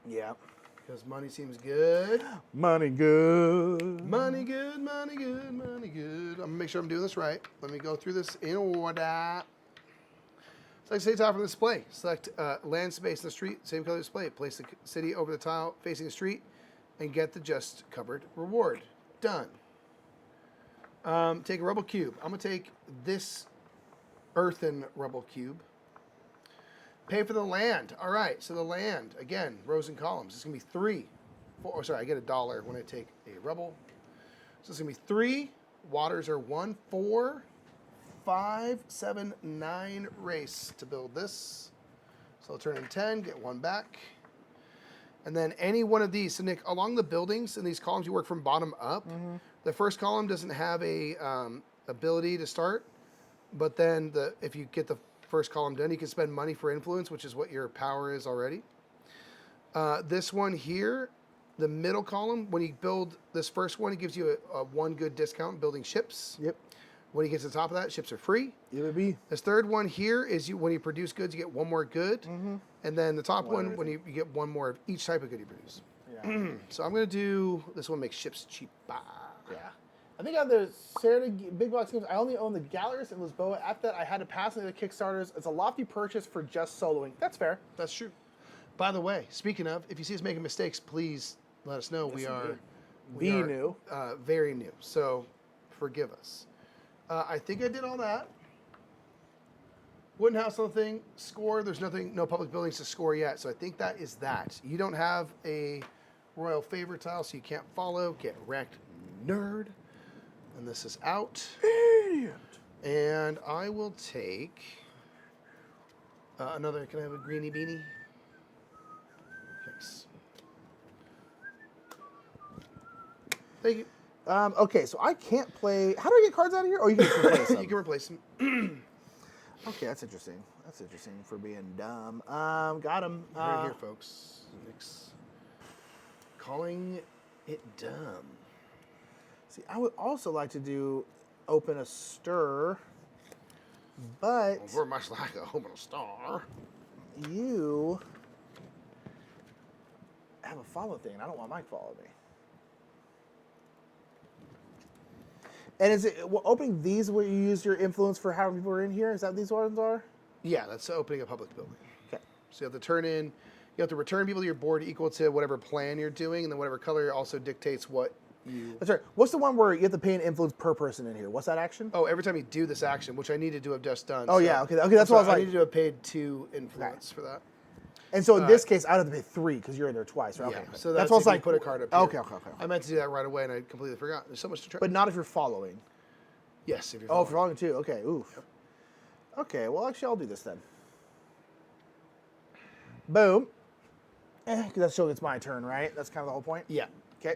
Yeah. Because money seems good. Money good. Money good, money good, money good. I'm going to make sure I'm doing this right. Let me go through this in order. Select city tile from the display. Select land space in the street, same color display. Place the city over the tile facing the street and get the just covered reward. Done. Take a rubble cube. I'm going to take this earthen rubble cube. Pay for the land. All right, so the land, again, rows and columns. It's going to be 3. 4, sorry, I get $1 when I take a rubble. So it's going to be 3. Waters are 1, 4, 5, 7, 9 race to build this. So I'll turn in 10, get 1 back. And then any one of these. So Nick, along the buildings in these columns, you work from bottom up. Mm-hmm. The first column doesn't have a ability to start, but then if you get the first column done, you can spend money for influence, which is what your power is already. This one here, the middle column, when you build this first one, it gives you a 1 good discount building ships. Yep. When you get to the top of that, ships are free. It would be. This third one here is when you produce goods, you get 1 more good. Mm-hmm. And then the top one, when you get 1 more of each type of good you produce. Yeah. So I'm going to do, this one makes ships cheaper. Yeah. I think on the Lacerda big box games, I only own the Galleries and Lisboa. After that, I had to pass into the Kickstarters. It's a lofty purchase for just soloing. That's fair. That's true. By the way, speaking of, if you see us making mistakes, please let us know. Yes, we are new. Very new. So forgive us. I think I did all that. Wooden house, nothing. Score. There's no public buildings to score yet. So I think that is that. You don't have a royal favor tile, so you can't follow. Get wrecked, nerd. And this is out. Idiot. And I will take another. Can I have a greenie beanie? Thanks. Thank you. Okay, so I can't play. How do I get cards out of here? Oh, you can just replace them. You can replace them. Okay, that's interesting. That's interesting for being dumb. Got him. Right here, folks. Nick's calling it dumb. See, I would also like to open a stir, but Well, we're much like a open a star. you have a follow thing, and I don't want Mike to follow me. And is it opening these where you use your influence for how many people are in here? Is that what these ones are? Yeah, that's opening a public building. Okay. So you have to turn in, you have to return people to your board equal to whatever plan you're doing, and then whatever color also dictates what you... That's right. What's the one where you have to pay an influence per person in here? What's that action? Oh, every time you do this action, which I needed to have just done. Oh, so, yeah. Okay, that's what I was like. I needed to have paid 2 influence for that. And so in this case, I'd have to pay 3 because you're in there twice, right? Yeah, Okay. so that's what what's like. Put a card up here. Okay. I meant to do that right away, and I completely forgot. There's so much to try. But not if you're following. Yes, if you're Oh, for following too. Okay, oof. Yep. Okay, well, actually, I'll do this then. Boom. Because that's showing it's my turn, right? That's kind of the whole point? Yeah. Okay.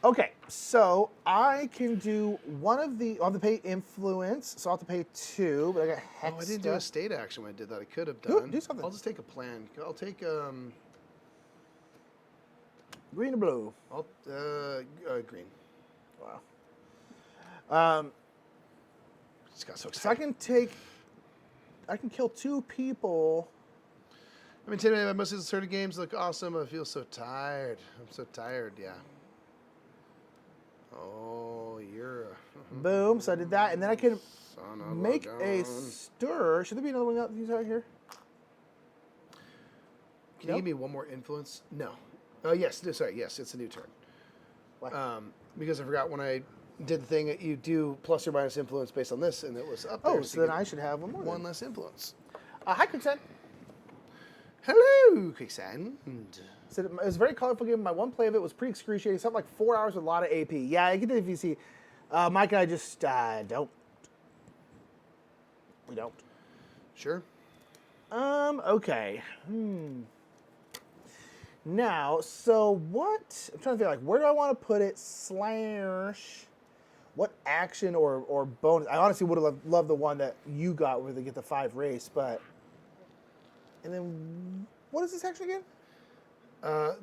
Okay, so I can do one of the. I'll have to pay influence, so I'll have to pay 2, but I got hex. Oh, I didn't do a state action when I did that. I could have Do- done. do something. I'll just take a plan. I'll take Green or blue? green. Wow. Just got so So I excited. can kill 2 people. I'm intimidated by most of the certain games. Look awesome. I feel so tired. I'm so tired. Yeah. Oh, you're a Boom. So I did that, and then I can son of make gun. a stir. Should there be another one out here? Can you give me one more influence? No. Oh, yes. No, sorry. Yes, it's a new turn. Why? Because I forgot when I did the thing that you do plus or minus influence based on this, and it was up there. Oh, so then I should have one more. One less influence. Hi, Quicksand. Hello, Quicksand. So it was a very colorful game. My one play of it was pretty excruciating. Something like 4 hours with a lot of AP. Yeah, I get the VC. Mike and I just don't. We don't. Sure. Okay. Now, so what? I'm trying to think, like, where do I want to put it? / what action or bonus? I honestly would have loved the one that you got where they get the 5 race, but. And then, what is this action again?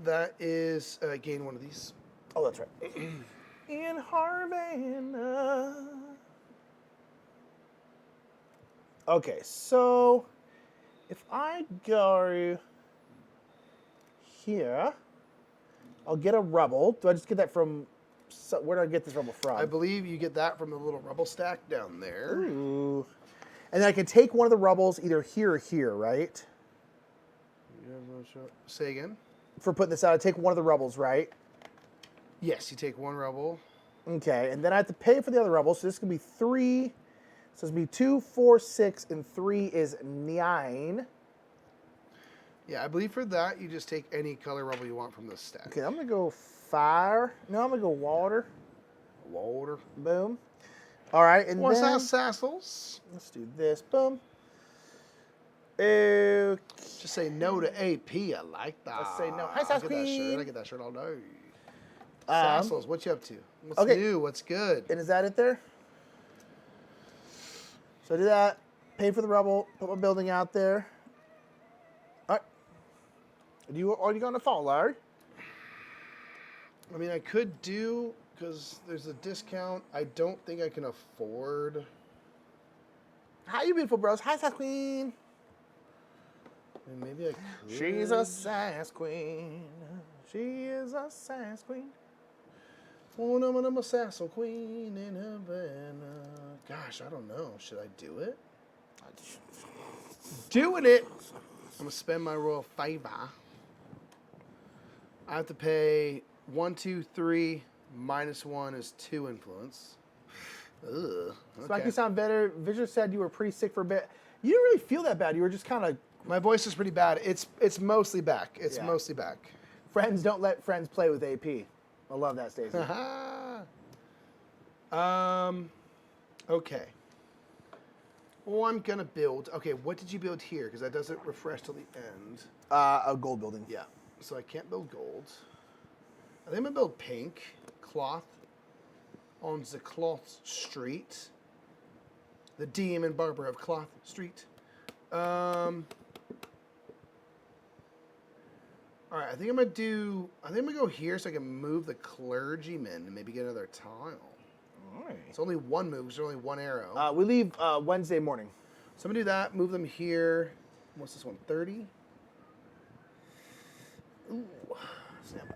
That is gain one of these. Oh, that's right. In Havana. Okay, so if I go here, I'll get a rubble. Do I just get that from? Where do I get this rubble from? I believe you get that from the little rubble stack down there. Ooh. And then I can take one of the rubbles either here or here, right? Say again. For putting this out, I take one of the rubbles, right? Yes, you take one rubble. Okay, and then I have to pay for the other rubble. So this can be 3. So it's going to be 2, 4, 6, and 3 is 9. Yeah, I believe for that you just take any color rubble you want from the stack. Okay, I'm going to go fire. No, I'm going to go water. Water. Boom. All right, and What's then that, Sassles? let's do this. Boom. Okay. Just say no to AP. I like that. Let's say no. Hi, I Sass get that shirt. Queen. I get that shirt all day. Sassles, what you up to? What's okay. new? What's good? And is that it there? So I do that. Pay for the rubble. Put my building out there. All right. Are you going to fall, Larry? I mean, I could do, because there's a discount. I don't think I can afford. Hi, you beautiful bros. Hi, Sass Queen. I mean, maybe I could. She's a sass queen. She is a sass queen. Oh, no, I'm a sassel queen in Havana. Gosh, I don't know. Should I do it? Doing it. I'm going to spend my royal favor. I have to pay 1, 2, 3. -1 is 2 influence. Ugh. So Okay. make you sound better. Visor said you were pretty sick for a bit. You didn't really feel that bad. You were just kind of. My voice is pretty bad. It's mostly back. It's Yeah. mostly back. Friends don't let friends play with AP. I love that, Stacey. Okay. Oh, I'm gonna build. Okay, what did you build here? Because that doesn't refresh till the end. A gold building. Yeah. So I can't build gold. I think I'm gonna build pink cloth on the Cloth Street. The Demon Barber of Cloth Street. All right, I think I'm gonna go here so I can move the clergyman and maybe get another tile. All right. It's only one move, so only one arrow. We leave Wednesday morning. So I'm gonna do that, move them here. What's this one, 30? Ooh, stand by.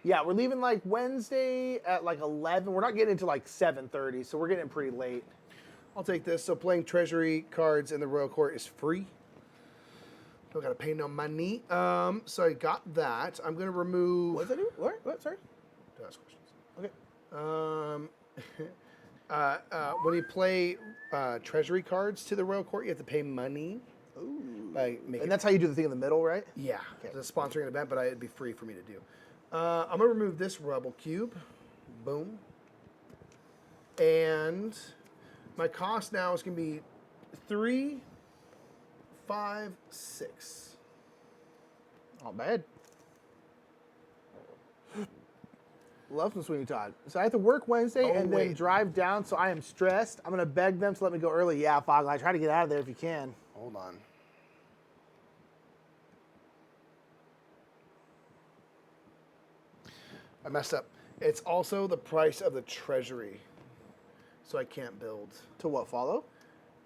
Yeah, we're leaving like Wednesday at like 11. We're not getting into like 7:30, so we're getting pretty late. I'll take this. So playing treasury cards in the Royal Court is free. Don't gotta pay no money. So I got that. I'm gonna remove. What does that do? What? Sorry. Don't ask questions. Okay. When you play treasury cards to the Royal Court, you have to pay money. Ooh. By making. And that's how you do the thing in the middle, right? Yeah, Okay. it's a sponsoring event, but it'd be free for me to do. I'm gonna remove this rubble cube. Boom. And my cost now is gonna be 3, 5, 6. Not bad. Love some Sweeney Todd. So I have to work Wednesday and then drive down, so I am stressed. I'm going to beg them to let me go early. Yeah, Fogeye, try to get out of there if you can. Hold on. I messed up. It's also the price of the treasury, so I can't build. To what, follow?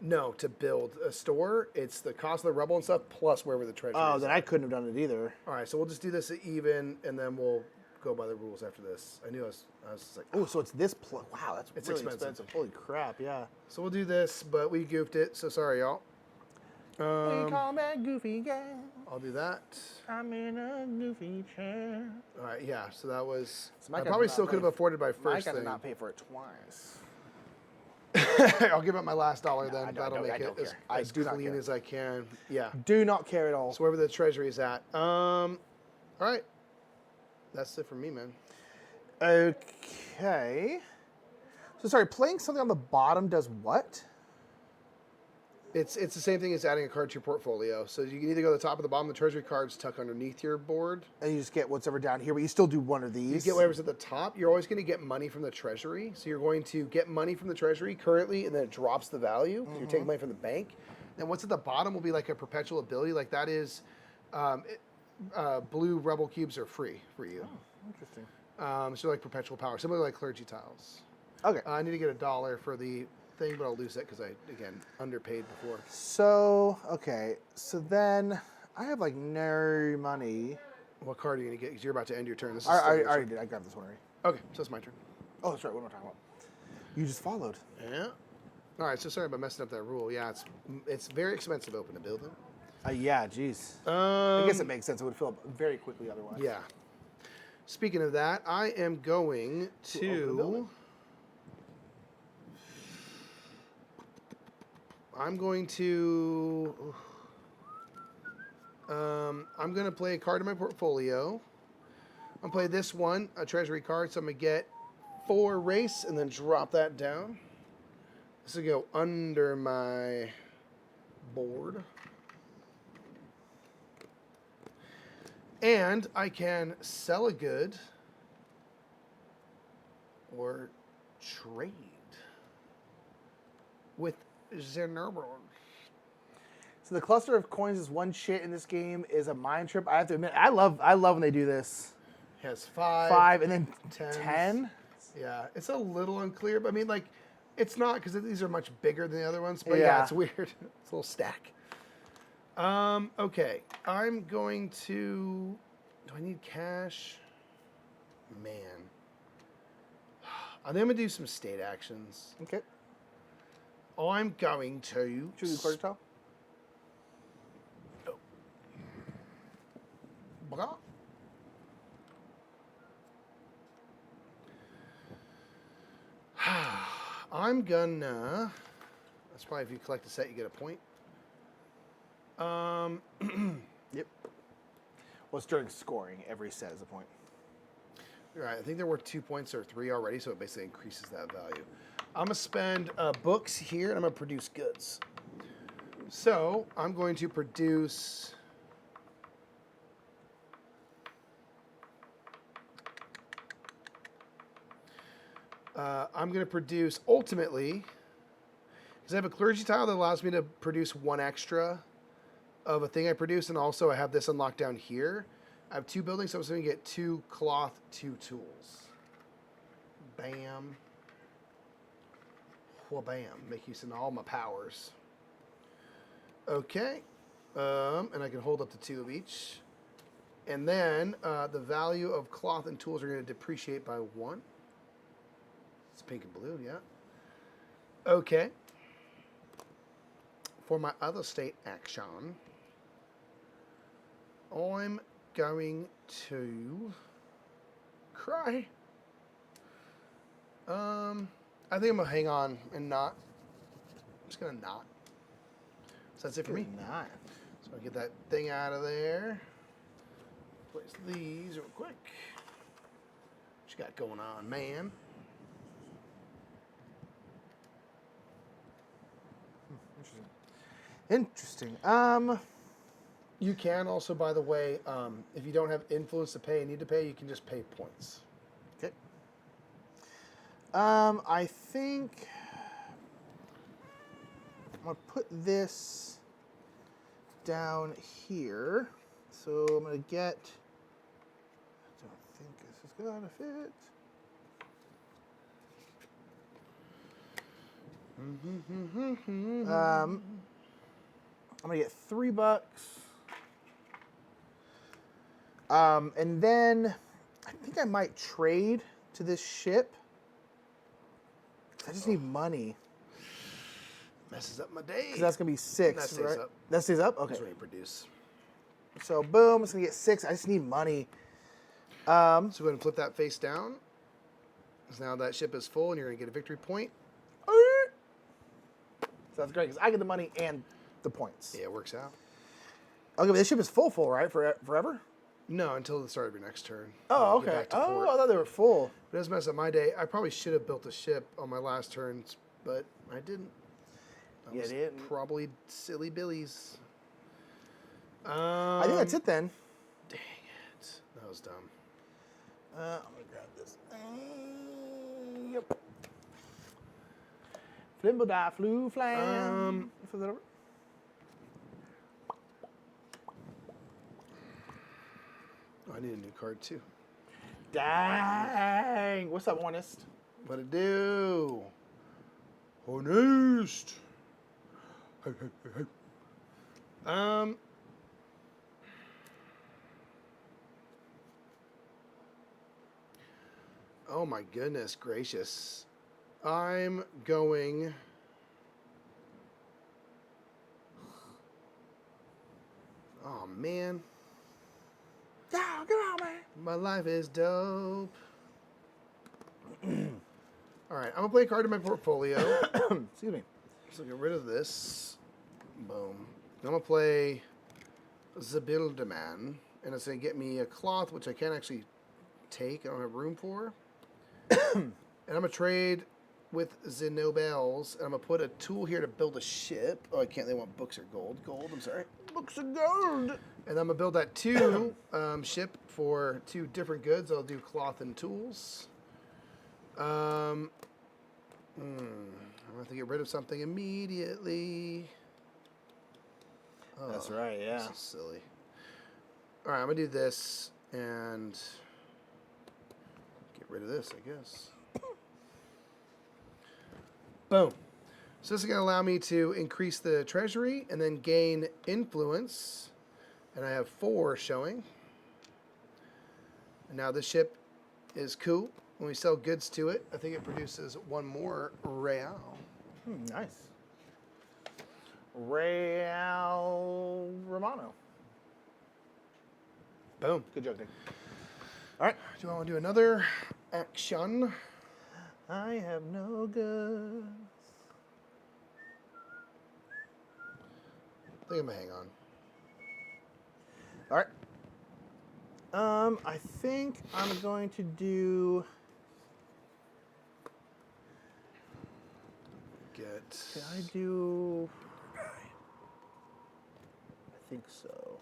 No, to build a store, it's the cost of the rubble and stuff plus wherever the treasury is. Oh, then I couldn't have done it either. All right, so we'll just do this at even, and then we'll go by the rules after this. I knew I was just like, oh, so it's this. Wow, that's it's really expensive. expensive. Holy crap, yeah. So we'll do this, but we goofed it, so sorry, y'all. We call that goofy gal. I'll do that. I'm in a goofy chair. All right, yeah, so that was... So I probably still could have afforded my first thing. I did not pay for it twice. I'll give up my last dollar then. That'll make it as clean as I can. Yeah. Do not care at all. So wherever the treasury is at. All right. That's it for me, man. Okay. So sorry, playing something on the bottom does what? It's the same thing as adding a card to your portfolio. So you can either go to the top or the bottom. The treasury cards tuck underneath your board. And you just get whatever down here, but you still do one of these. You get whatever's at the top. You're always going to get money from the treasury. So you're going to get money from the treasury currently, and then it drops the value. You're taking money from the bank. And what's at the bottom will be like a perpetual ability. Like that is blue rebel cubes are free for you. Oh, interesting. So like perpetual power, similar like clergy tiles. Okay. I need to get $1 for the thing, but I'll lose that because I, again, underpaid before. So, okay. So then I have like no money. What card are you going to get? Because you're about to end your turn. This is I already did. I grabbed this one already. Okay, so it's my turn. Oh, that's right. What am I talking about? You just followed. Yeah. All right, so sorry about messing up that rule. Yeah, it's very expensive to open a building. Yeah, geez. I guess it makes sense. It would fill up very quickly otherwise. Yeah. Speaking of that, I am going to... I'm going to play a card in my portfolio. I'm going to play this one, a treasury card, so I'm going to get 4 race and then drop that down. This will go under my board. And I can sell a good or trade with Zernerborg. So the cluster of coins is one shit in this game is a mind trip. I have to admit, I love when they do this. It has 5. 5 and then tens. 10. Yeah, it's a little unclear, but I mean, like, it's not because these are much bigger than the other ones. But yeah, it's weird. It's a little stack. Okay, I'm going to. Do I need cash? Man, I think I'm gonna do some state actions. Okay. I'm going to. Should we do quarter tile? Blah. I'm gonna. That's probably if you collect a set, you get a point. Yep. Well, it's during scoring. Every set is a point. Right. I think there were 2 points or 3 already, so it basically increases that value. I'm gonna spend books here, and I'm gonna produce goods. So I'm going to produce. I'm going to produce, ultimately, because I have a clergy tile that allows me to produce 1 extra of a thing I produce, and also I have this unlocked down here. I have 2 buildings, so I'm going to get 2 cloth, 2 tools. Bam. Well, bam. Make use of all my powers. Okay. And I can hold up to 2 of each. And then the value of cloth and tools are going to depreciate by 1. It's pink and blue, yeah. Okay. For my other state action, I'm going to cry. I think I'm going to hang on and not. I'm just going to not. So that's it for me. Not. So I'll get that thing out of there. Place these real quick. What you got going on, man? Interesting. You can also, by the way, if you don't have influence to pay and need to pay, you can just pay points. Okay. I think I'm going to put this down here. So I'm going to get, I don't think this is going to fit. I'm going to get $3. And then I think I might trade to this ship. I just need money. Messes up my day. Because that's going to be 6, That stays right? up. That stays up? Okay. That's what you produce. So, boom, it's going to get 6. I just need money. So go ahead and flip that face down. So now that ship is full, and you're going to get a victory point. So that's great, because I get the money and the points. Yeah, it works out. Okay, but this ship is full, right? Forever? No, until the start of your next turn. Oh, Get okay. back to Oh, port. I thought they were full. It does mess up my day. I probably should have built a ship on my last turns, but I didn't. That was didn't. Probably silly billies. I think that's it then. Dang it. That was dumb. I'm going to grab this. Yep. Flimbo die, flu, flam. Flip that over. Oh, I need a new card too. Dang. What's up, Honest? What it do? Honest. Hey, hey, hey, hey. Oh my goodness gracious. I'm going. Oh man. Yeah, get out, man. My life is dope. All right, I'm gonna play a card in my portfolio. Excuse me. So get rid of this. Boom. I'm gonna play the Builderman, and it's gonna get me a cloth, which I can't actually take. I don't have room for. And I'm gonna trade with the Nobels, and I'm gonna put a tool here to build a ship. Oh, I can't. They want books or gold. Gold. I'm sorry. Books of gold. And I'm gonna build that 2 ship for 2 different goods. I'll do cloth and tools. I'm gonna have to get rid of something immediately. Oh, That's right, yeah. This is silly. All right, I'm gonna do this and get rid of this, I guess. Boom. So this is gonna allow me to increase the treasury and then gain influence. And I have 4 showing. And now this ship is cool. When we sell goods to it, I think it produces 1 more real. Nice. Real Romano. Boom. Good joke, Nick. All right. Do I want to do another action? I have no goods. I think I'm gonna hang on. All right. I think I'm going to do. Can I do? I think so.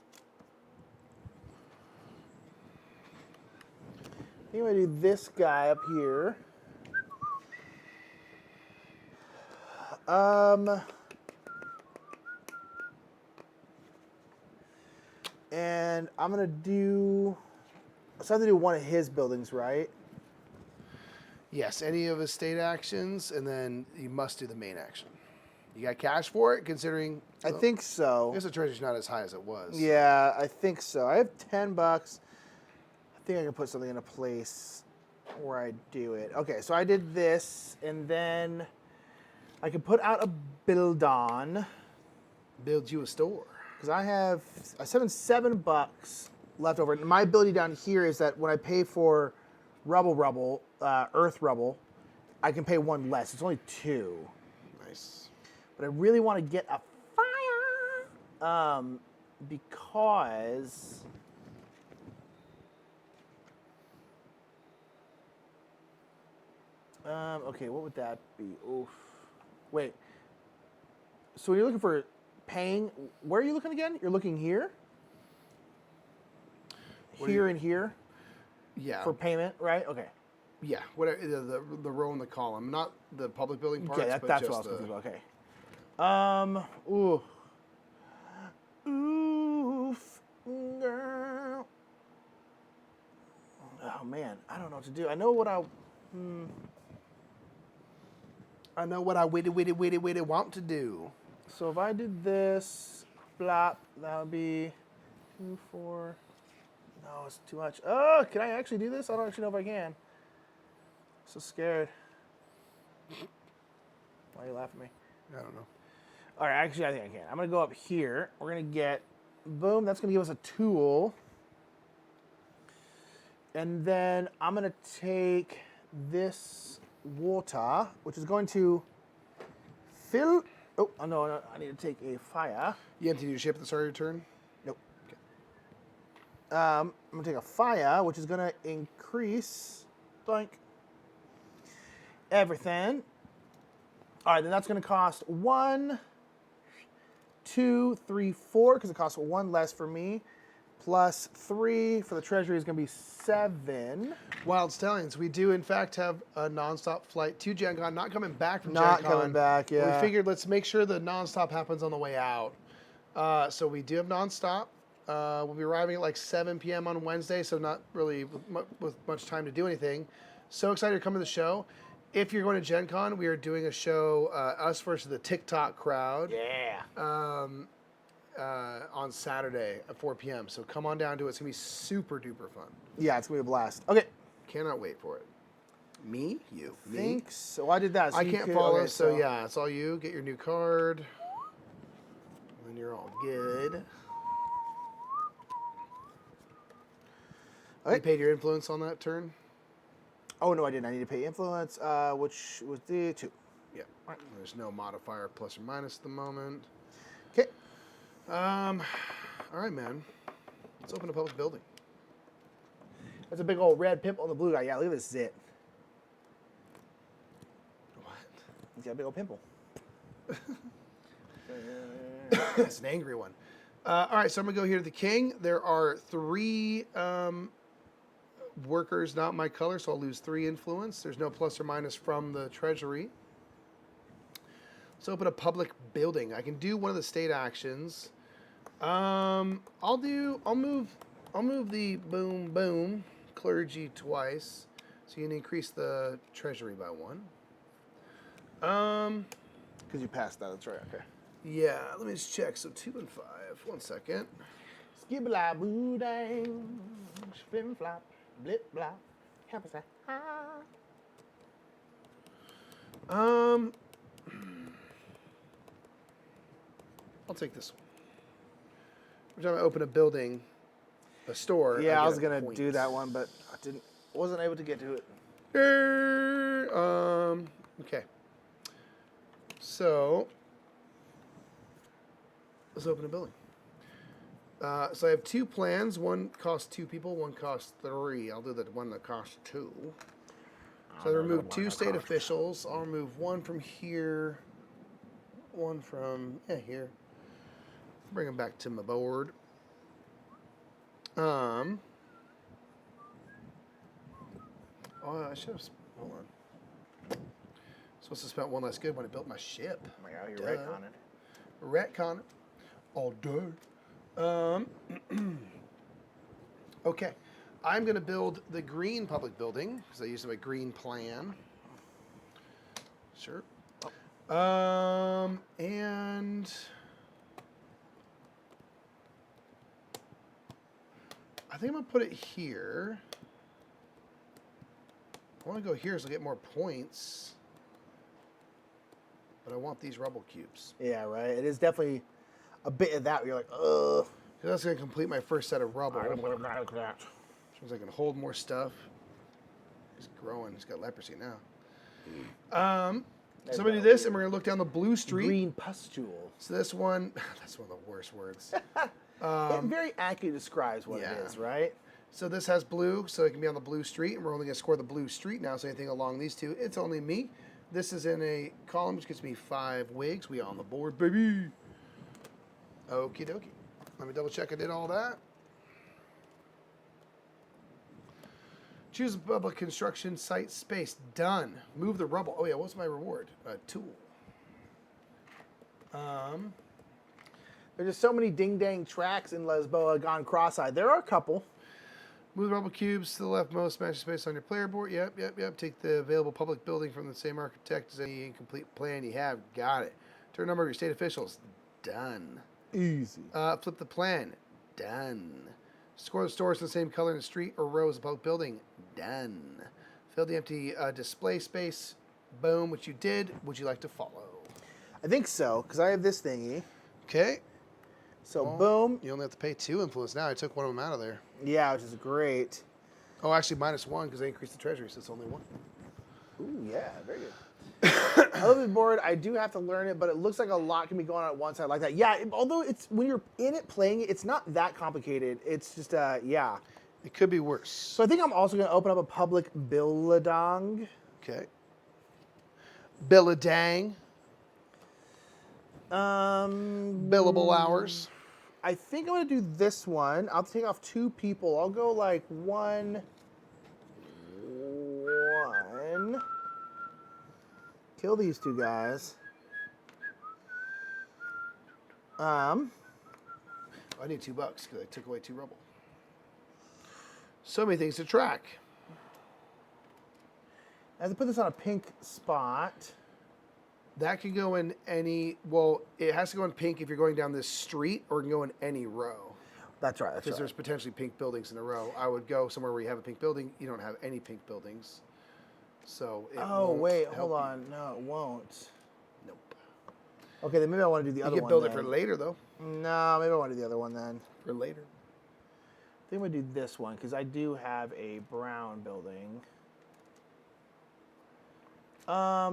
I think I'm gonna do this guy up here. And I'm gonna do. So I have to do one of his buildings, right? Yes, any of his state actions, and then you must do the main action. You got cash for it, considering. I think so. I guess the treasure's not as high as it was. Yeah, I think so. I have $10. I think I can put something in a place where I do it. Okay, so I did this, and then I can put out a build on. Build you a store. Because I have $7 left over. And my ability down here is that when I pay for earth rubble, I can pay 1 less. It's only 2. Nice. But I really want to get a fire because okay, what would that be? Oof. Wait. So when you're looking for paying, where are you looking again? You're looking here? What do Here you- and here Yeah. for payment, right? Okay. Yeah, whatever the row in the column, not the public building parts. Okay, but that's just what I was confused about. Okay. Ooh. Oof, girl. Oh man, I don't know what to do. I know what I witty want to do. So if I did this, blop, that would be 2, 4. No, it's too much. Oh, can I actually do this? I don't actually know if I can. So scared. Why are you laughing at me? I don't know. All right, actually, I think I can. I'm going to go up here. We're going to get, boom, that's going to give us a tool. And then I'm going to take this water, which is going to fill. Oh, no, I need to take a fire. You emptied your ship at the start of your turn? Nope. Okay. I'm going to take a fire, which is going to increase, doink, everything. All right, then that's going to cost 1, 2, 3, 4, because it costs 1 less for me. Plus 3 for the treasury is going to be 7. Wild Stallions. We do, in fact, have a nonstop flight to Gen Con. Not coming back from Gen Con. Not coming back, yeah. We figured let's make sure the nonstop happens on the way out. So we do have nonstop. We'll be arriving at like 7 p.m. on Wednesday, so not really with much time to do anything. So excited to come to the show. If you're going to Gen Con, we are doing a show, us versus the TikTok crowd. Yeah. On Saturday at 4 p.m. So come on down to it. It's going to be super duper fun. Yeah, it's going to be a blast. Okay. Cannot wait for it. Me? You? Me? Thanks. So I did that. So I you can't could, follow, okay, so yeah, it's all you. Get your new card. And then you're all good. Okay. You paid your influence on that turn? Oh, no, I didn't. I need to pay influence, which was the 2. Yeah. Right. There's no modifier plus or minus at the moment. Okay. All right, man. Let's open a public building. That's a big old red pimple on the blue guy. Yeah, look at this zit. What? He's got a big old pimple. That's an angry one. All right, so I'm going to go here to the king. There are 3 workers not my color, so I'll lose 3 influence. There's no plus or minus from the treasury. Let's open a public building. I can do one of the state actions. I'll move the boom clergy twice, so you can increase the treasury by 1. Because you passed that. That's right. Okay. Yeah, let me just check. So 2 and 5. 1 second. Skibble boo dang, spin flop, blip blop, happy say ah. I'll take this one. Every time I open a building, a store. Yeah, I was gonna do that one, but I wasn't able to get to it. Okay. So let's open a building. So I have 2 plans. One costs 2 people. One costs 3. I'll do the one that costs 2. So I remove 2 state officials. I'll remove 1 from here. 1 from here. Bring them back to my board. Oh, I should have. Hold on. Supposed to spend 1 less good when I built my ship. Oh my God, you're retconning it. Retcon it. All day. Okay. I'm going to build the green public building because I used a green plan. Sure. And I think I'm going to put it here. I want to go here so I get more points. But I want these rubble cubes. Yeah, right. It is definitely a bit of that where you're like, ugh. That's going to complete my first set of rubble. I'm gonna grab that. Which means I can hold more stuff. He's growing. He's got leprosy now. So I'm going to do this, and we're going to look down the blue street. Green pustule. So this one, that's one of the worst words. It very accurately describes what yeah. it is, right? So this has blue, so it can be on the blue street, and we're only going to score the blue street now, so anything along these 2, it's only me. This is in a column, which gives me 5 wigs. We on the board, baby. Okie dokie. Let me double check I did all that. Choose a public construction site space. Done. Move the rubble. Oh yeah, what's my reward? A tool. There's just so many ding-dang tracks in Lisboa gone cross-eyed. There are a couple. Move the rubble cubes to the leftmost match space on your player board. Yep. Take the available public building from the same architect as any incomplete plan you have. Got it. Turn number of your state officials. Done. Easy. Flip the plan. Done. Score the stores in the same color in the street or row as a public building. Done. Fill the empty display space. Boom, which you did. Would you like to follow? I think so, because I have this thingy. Okay. So, boom. You only have to pay 2 influence now. I took one of them out of there. Yeah, which is great. Oh, actually, -1 because they increased the treasury, so it's only 1. Ooh, yeah, very good. I love this board. I do have to learn it, but it looks like a lot can be going on at once. I like that. Yeah, although it's when you're in it playing it, it's not that complicated. It's just, yeah. It could be worse. So I think I'm also going to open up a public Billadong. Okay. Billadang. Billable hours. I think I'm going to do this one. I'll take off 2 people. I'll go like 1. Kill these 2 guys. I need $2 because I took away 2 rubble. So many things to track. I have to put this on a pink spot. That can go in any, well, it has to go in pink if you're going down this street, or it can go in any row. That's right. Because there's potentially pink buildings in a row. I would go somewhere where you have a pink building. You don't have any pink buildings. So it oh, wait, help hold you. on. No, it won't. Nope. Okay, then maybe I want to do the other one. You can build then. it for later, though. No, maybe I want to do the other one then. For later. I think I'm going to do this one because I do have a brown building. I'll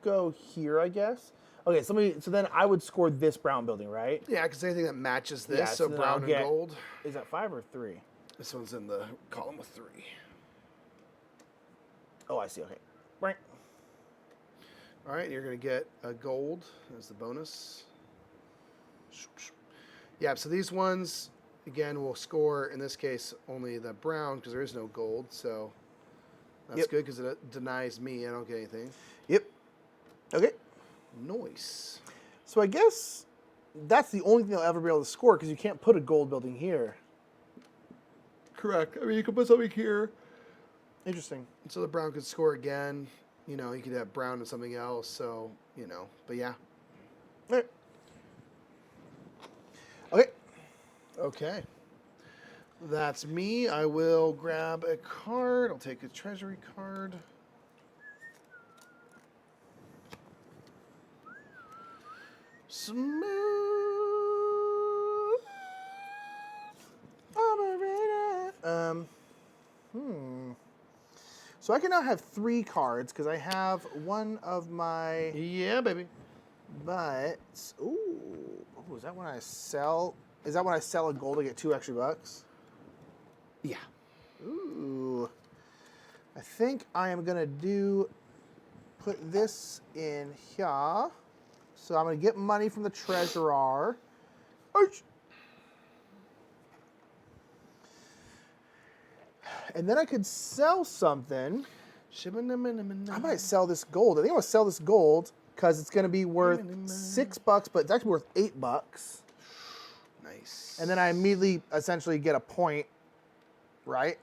go here, I guess. Okay, so then I would score this brown building, right? Yeah, because anything that matches this, Yeah, so then brown I'll and get- gold. Is that 5 or 3? This one's in the column of 3. Oh, I see. Okay. Right. All right, you're going to get a gold as the bonus. Yeah, so these ones, again, will score, in this case, only the brown because there is no gold. So that's good because it denies me. I don't get anything. Yep. Okay. Nice. So I guess that's the only thing I'll ever be able to score because you can't put a gold building here. Correct. I mean, you can put something here. Interesting. So the brown could score again. You know, you could have brown and something else. So, you know, but yeah. All right. Okay. Okay. That's me. I will grab a card. I'll take a treasury card. Smooth operator. So I can now have 3 cards because I have one of my. Yeah, baby. But ooh, is that when I sell? Is that when I sell a gold to get 2 extra bucks? Yeah. Ooh. I think I am gonna put this in here. So I'm gonna get money from the treasurer. Ouch. And then I could sell something. I might sell this gold. I think I'm gonna sell this gold because it's gonna be worth $6, but it's actually worth $8. Nice. And then I immediately essentially get a point, right?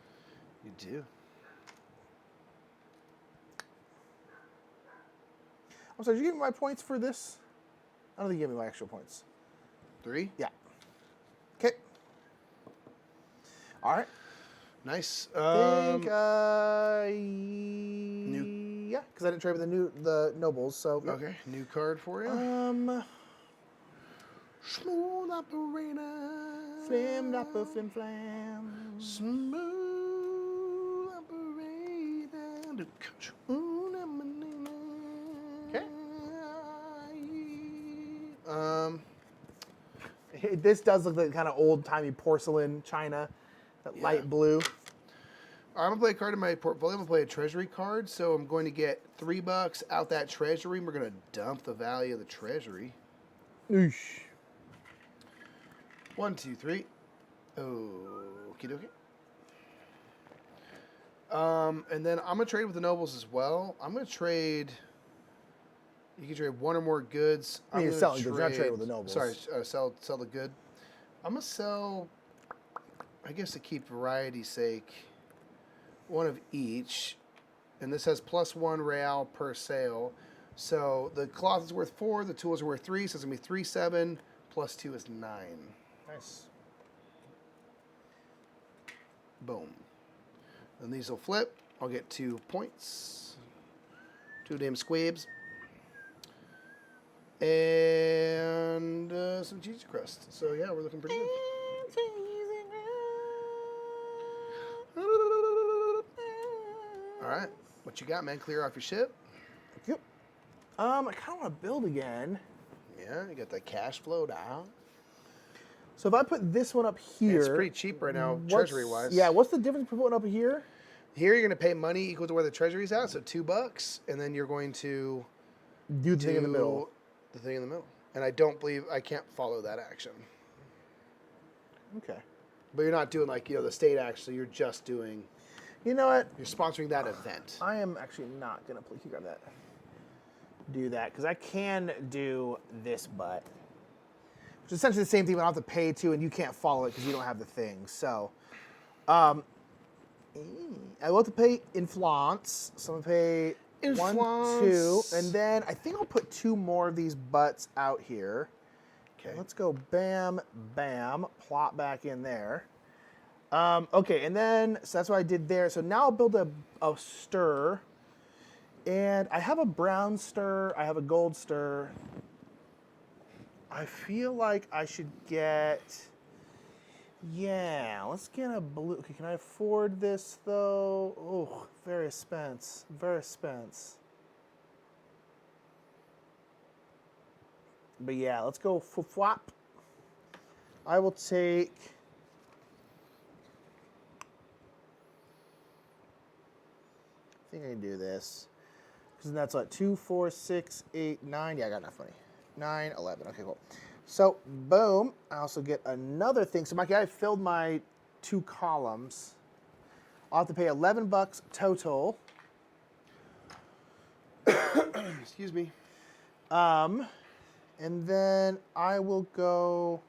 You do. I'm sorry, did you give me my points for this? I don't think you gave me my actual points. 3? Yeah. Okay. All right. Nice. Yeah, because I didn't trade with the nobles, so. Okay, new card for you. Smooth operator. Flim, dapper, flim, flam. Smooth operator. Okay. This does look like kind of old-timey porcelain china, that light blue. I'm gonna play a card in my portfolio. I'm gonna play a treasury card, so I'm going to get $3 out that treasury. And we're gonna dump the value of the treasury. Oosh. 1, 2, 3. Okie dokie. And then I'm gonna trade with the nobles as well. I'm gonna trade. You can trade one or more goods. I mean, you're selling goods, you're not trading with the nobles. Sorry, sell the good. I'm gonna sell. I guess to keep variety's sake, one of each, and this has +1 real per sale. So the cloth is worth 4, the tools are worth 3, so it's gonna be 3, 7, +2 is 9. Nice. Boom. Then these will flip. I'll get 2 points. 2 damn squibs. And some cheese crust. So yeah, we're looking pretty good. All right, what you got, man? Clear off your ship. Yep. I kind of want to build again. Yeah, you got that cash flow down. So if I put this one up here, It's pretty cheap right now, treasury-wise. Yeah, what's the difference between putting up here? Here you're going to pay money equal to where the treasury's at, so $2, and then you're going to Do the thing in the middle. The thing in the middle. And I can't follow that action. Okay. But you're not doing the state action, so you're just doing. You know what? You're sponsoring that event. I am actually not gonna please you grab that. Do that because I can do this, but which is essentially the same thing. But I have to pay to, and you can't follow it because you don't have the thing. So, I will have to pay influence. So I'm gonna pay Influence. 1, 2, and then I think I'll put 2 more of these butts out here. Okay. Let's go bam, bam, plop back in there. Okay, and then, so that's what I did there. So now I'll build a stir. And I have a brown stir. I have a gold stir. I feel like I should get, yeah, let's get a blue. Okay, can I afford this, though? Oh, very expensive. Very expensive. But yeah, let's go flop. I will take. I think I can do this. Because that's what, 2, 4, 6, 8, 9. Yeah, I got enough money. 9, 11. Okay, cool. So, boom. I also get another thing. So, Mikey, I filled my 2 columns. I'll have to pay $11 total. Excuse me. And then I will go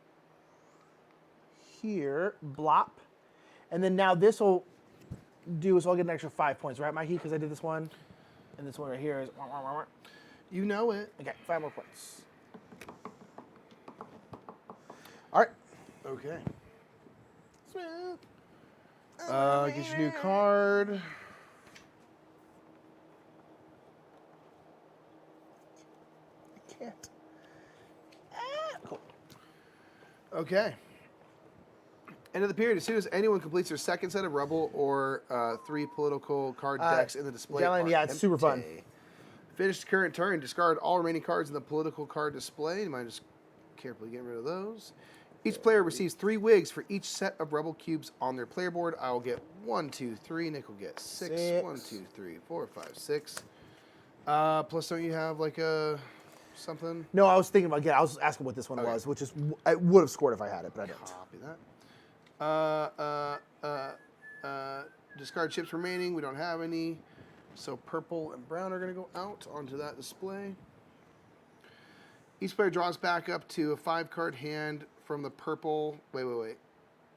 here, blop. And then now this will do, so I'll get an extra 5 points, right, Mikey? Because I did this one. And this one right here is. You know it. Okay, 5 more points. All right. Okay. Get your new card. I can't. Cool. Okay. End of the period. As soon as anyone completes their second set of rubble or 3 political card decks in the display. Yeah, it's super fun. Finish the current turn. Discard all remaining cards in the political card display. You might just carefully get rid of those. Each player receives 3 wigs for each set of rubble cubes on their player board. I will get 1, 2, 3. Nick will get 6. 1, 2, 3, 4, 5, 6. Plus, don't you have like a something? No, I was thinking about, I was asking what this one was, which is, I would have scored if I had it, but I don't. Copy that. Discard chips remaining. We don't have any. So purple and brown are going to go out onto that display. Each player draws back up to a 5-card hand from the purple. Wait.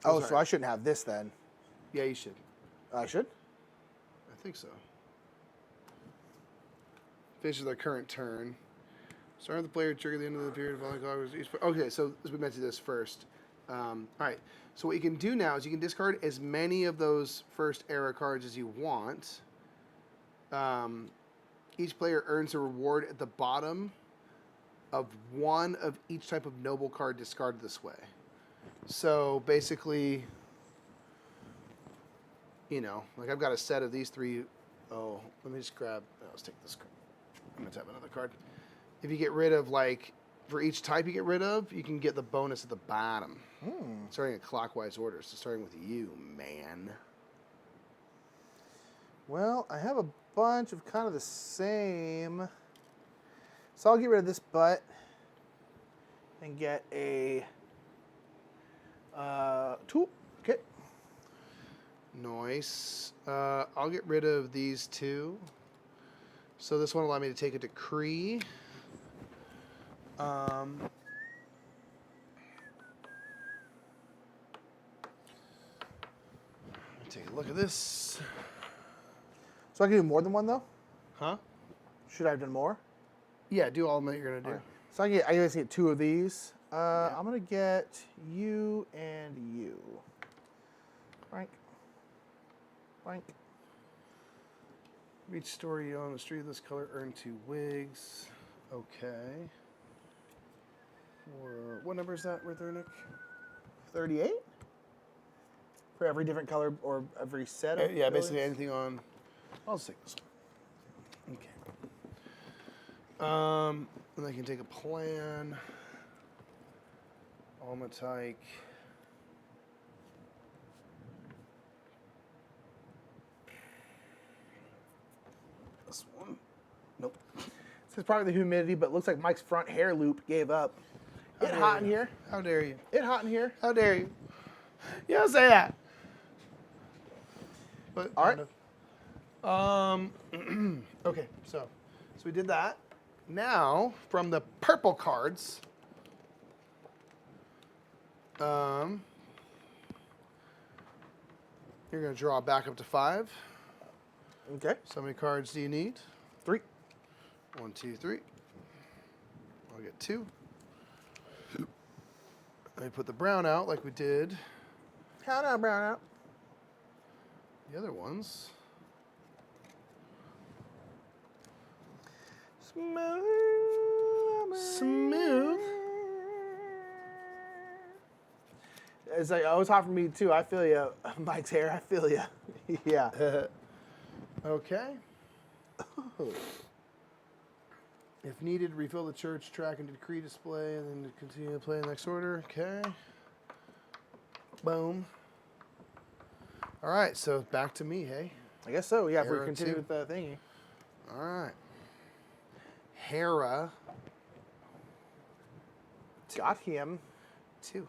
Oh, so I shouldn't have this then. Yeah, you should. I should? I think so. Finishes their current turn. Start with the player, trigger the end of the period. Okay, so we meant to do this first. All right. So what you can do now is you can discard as many of those first era cards as you want. Each player earns a reward at the bottom of 1 of each type of noble card discarded this way. So basically, like I've got a set of these 3. Oh, let me just grab. Let's take this card. I'm going to have another card. If you get rid of, for each type you get rid of, you can get the bonus at the bottom. Starting in clockwise order. So starting with you, man. Well, I have a bunch of kind of the same. So I'll get rid of this butt and get a tool. Okay. Nice. I'll get rid of these two. So this one will allow me to take a decree. Take a look at this. So I can do more than one though? Huh? Should I have done more? Yeah, do all that you're gonna do. Right. So I guess get 2 of these. I'm gonna get you and you. Frank. Frank. Each story on the street of this color earn 2 wigs. Okay. What number is that right there, Nick? 38? For every different color or every set of Yeah, buildings? basically anything on. I'll just take this one. Okay. And I can take a plan. Almatike. This one. Nope. This is probably the humidity, but it looks like Mike's front hair loop gave up. It hot in here. How dare you? It hot in here. How dare you? You don't say that. But All right. Okay, so we did that. Now from the purple cards, you're gonna draw back up to 5. Okay. So how many cards do you need? 3. 1, 2, 3. I'll get 2. Let me put the brown out like we did Count out, brown out. the other ones. Smooth. It's like, oh, it's hot for me too. I feel you. Mike's hair, I feel you. Yeah. Okay. If needed, refill the church track and decree display, and then continue to play in the next order. Okay. Boom. All right, so back to me, hey? I guess so. Yeah, if we Hera continue 2. with the thingy. All right. Hera. Got him. 2.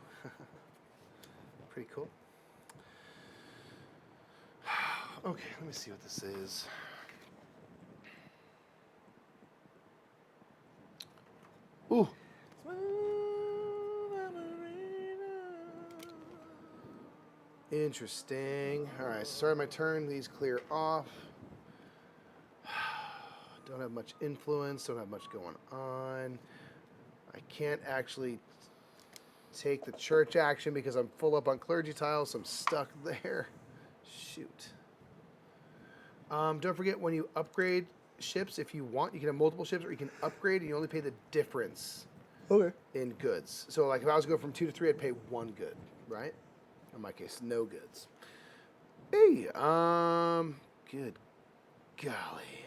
Pretty cool. Okay, let me see what this is. Ooh. Interesting. All right, start my turn. These clear off. Don't have much influence. Don't have much going on. I can't actually take the church action because I'm full up on clergy tiles, so I'm stuck there. Shoot. Don't forget, when you upgrade ships, if you want, you can have multiple ships, or you can upgrade and you only pay the difference in goods. So like if I was to go from 2 to 3, I'd pay 1 good, right? In my case, no goods. Hey, good golly.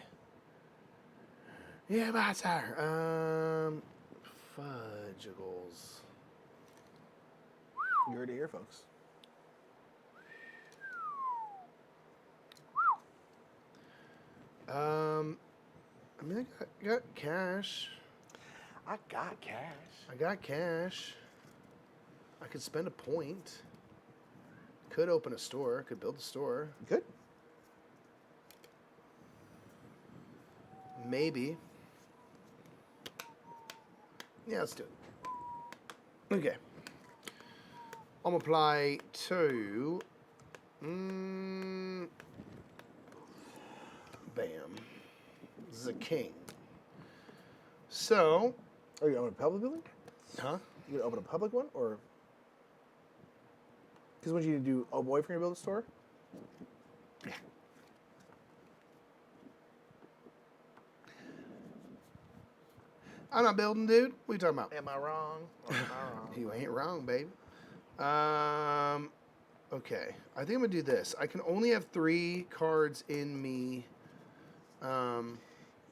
Yeah, my turn. Fudgicles. You heard it here, folks. I mean, I got cash. I got cash. I got cash. I could spend a point. Could open a store. Could build a store. Good. Maybe. Yeah, let's do it. Okay. I'm gonna apply 2. Bam. This is a king. So. Are you open a public building? Huh? You gonna open a public one, or? Because what you do, oh boy, if you're gonna build a store? Yeah. I'm not building, dude. What are you talking about? Am I wrong? Or am I wrong? You ain't wrong, baby. Okay. I think I'm gonna do this. I can only have 3 cards in me.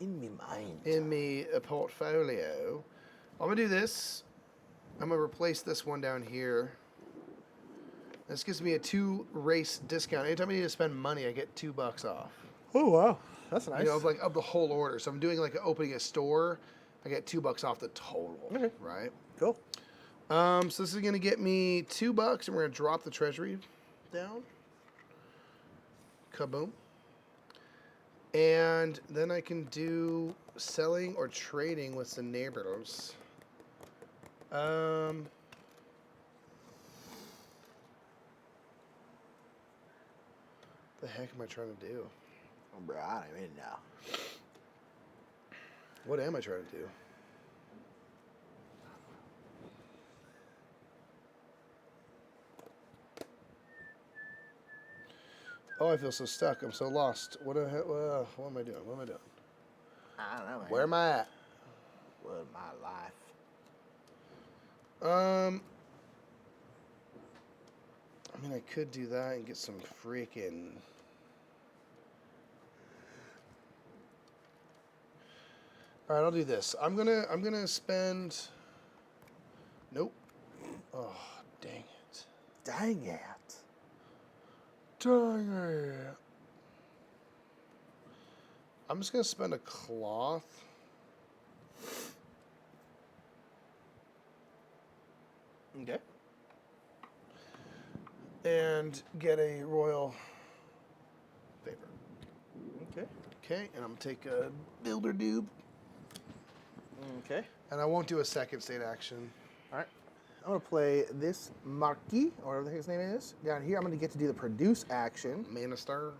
In me mind. In me a portfolio. I'm gonna do this. I'm gonna replace this one down here. This gives me a 2 race discount. Anytime I need to spend money, I get $2 off. Oh wow, that's nice. You know, of the whole order. So I'm doing like opening a store. I get $2 off the total. Okay. Right. Cool. So this is gonna get me $2, and we're gonna drop the treasury down. Kaboom. And then I can do selling or trading with the neighbors. The heck am I trying to do? Oh, bro, I don't even know. What am I trying to do? Oh, I feel so stuck. I'm so lost. What am I doing? What am I doing? I don't know, man. Where am I at? What my life? I mean, I could do that and get some freaking. All right, I'll do this. I'm gonna spend. Nope. Oh, dang it. Dang it. Dang it. I'm just gonna spend a cloth. Okay. And get a royal favor. Okay. Okay, and I'm gonna take a builder dube. Okay. And I won't do a second state action. All right. I'm going to play this Marquis, or whatever the heck his name is. Down here, I'm going to get to do the produce action. Minister.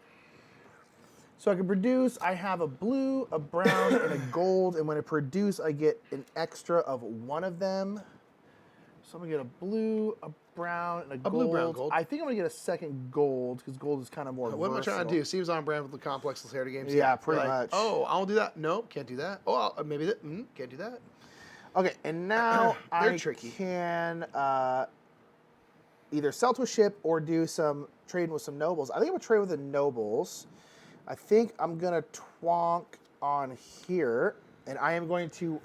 So I can produce, I have a blue, a brown, and a gold. And when I produce, I get an extra of one of them. So I'm going to get a blue, a brown, and a gold. Blue, brown, gold. I think I'm going to get a second gold, because gold is kind of more What am I trying to versatile. do? Seems on brand with the complex Clarity games. Yeah, pretty Like, much. oh, I'll do that. Nope, can't do that. Oh, maybe that. Can't do that. Okay, and now I tricky. can either sell to a ship or do some trading with some nobles. I think I'm going to trade with the nobles. I think I'm going to twonk on here, and I am going to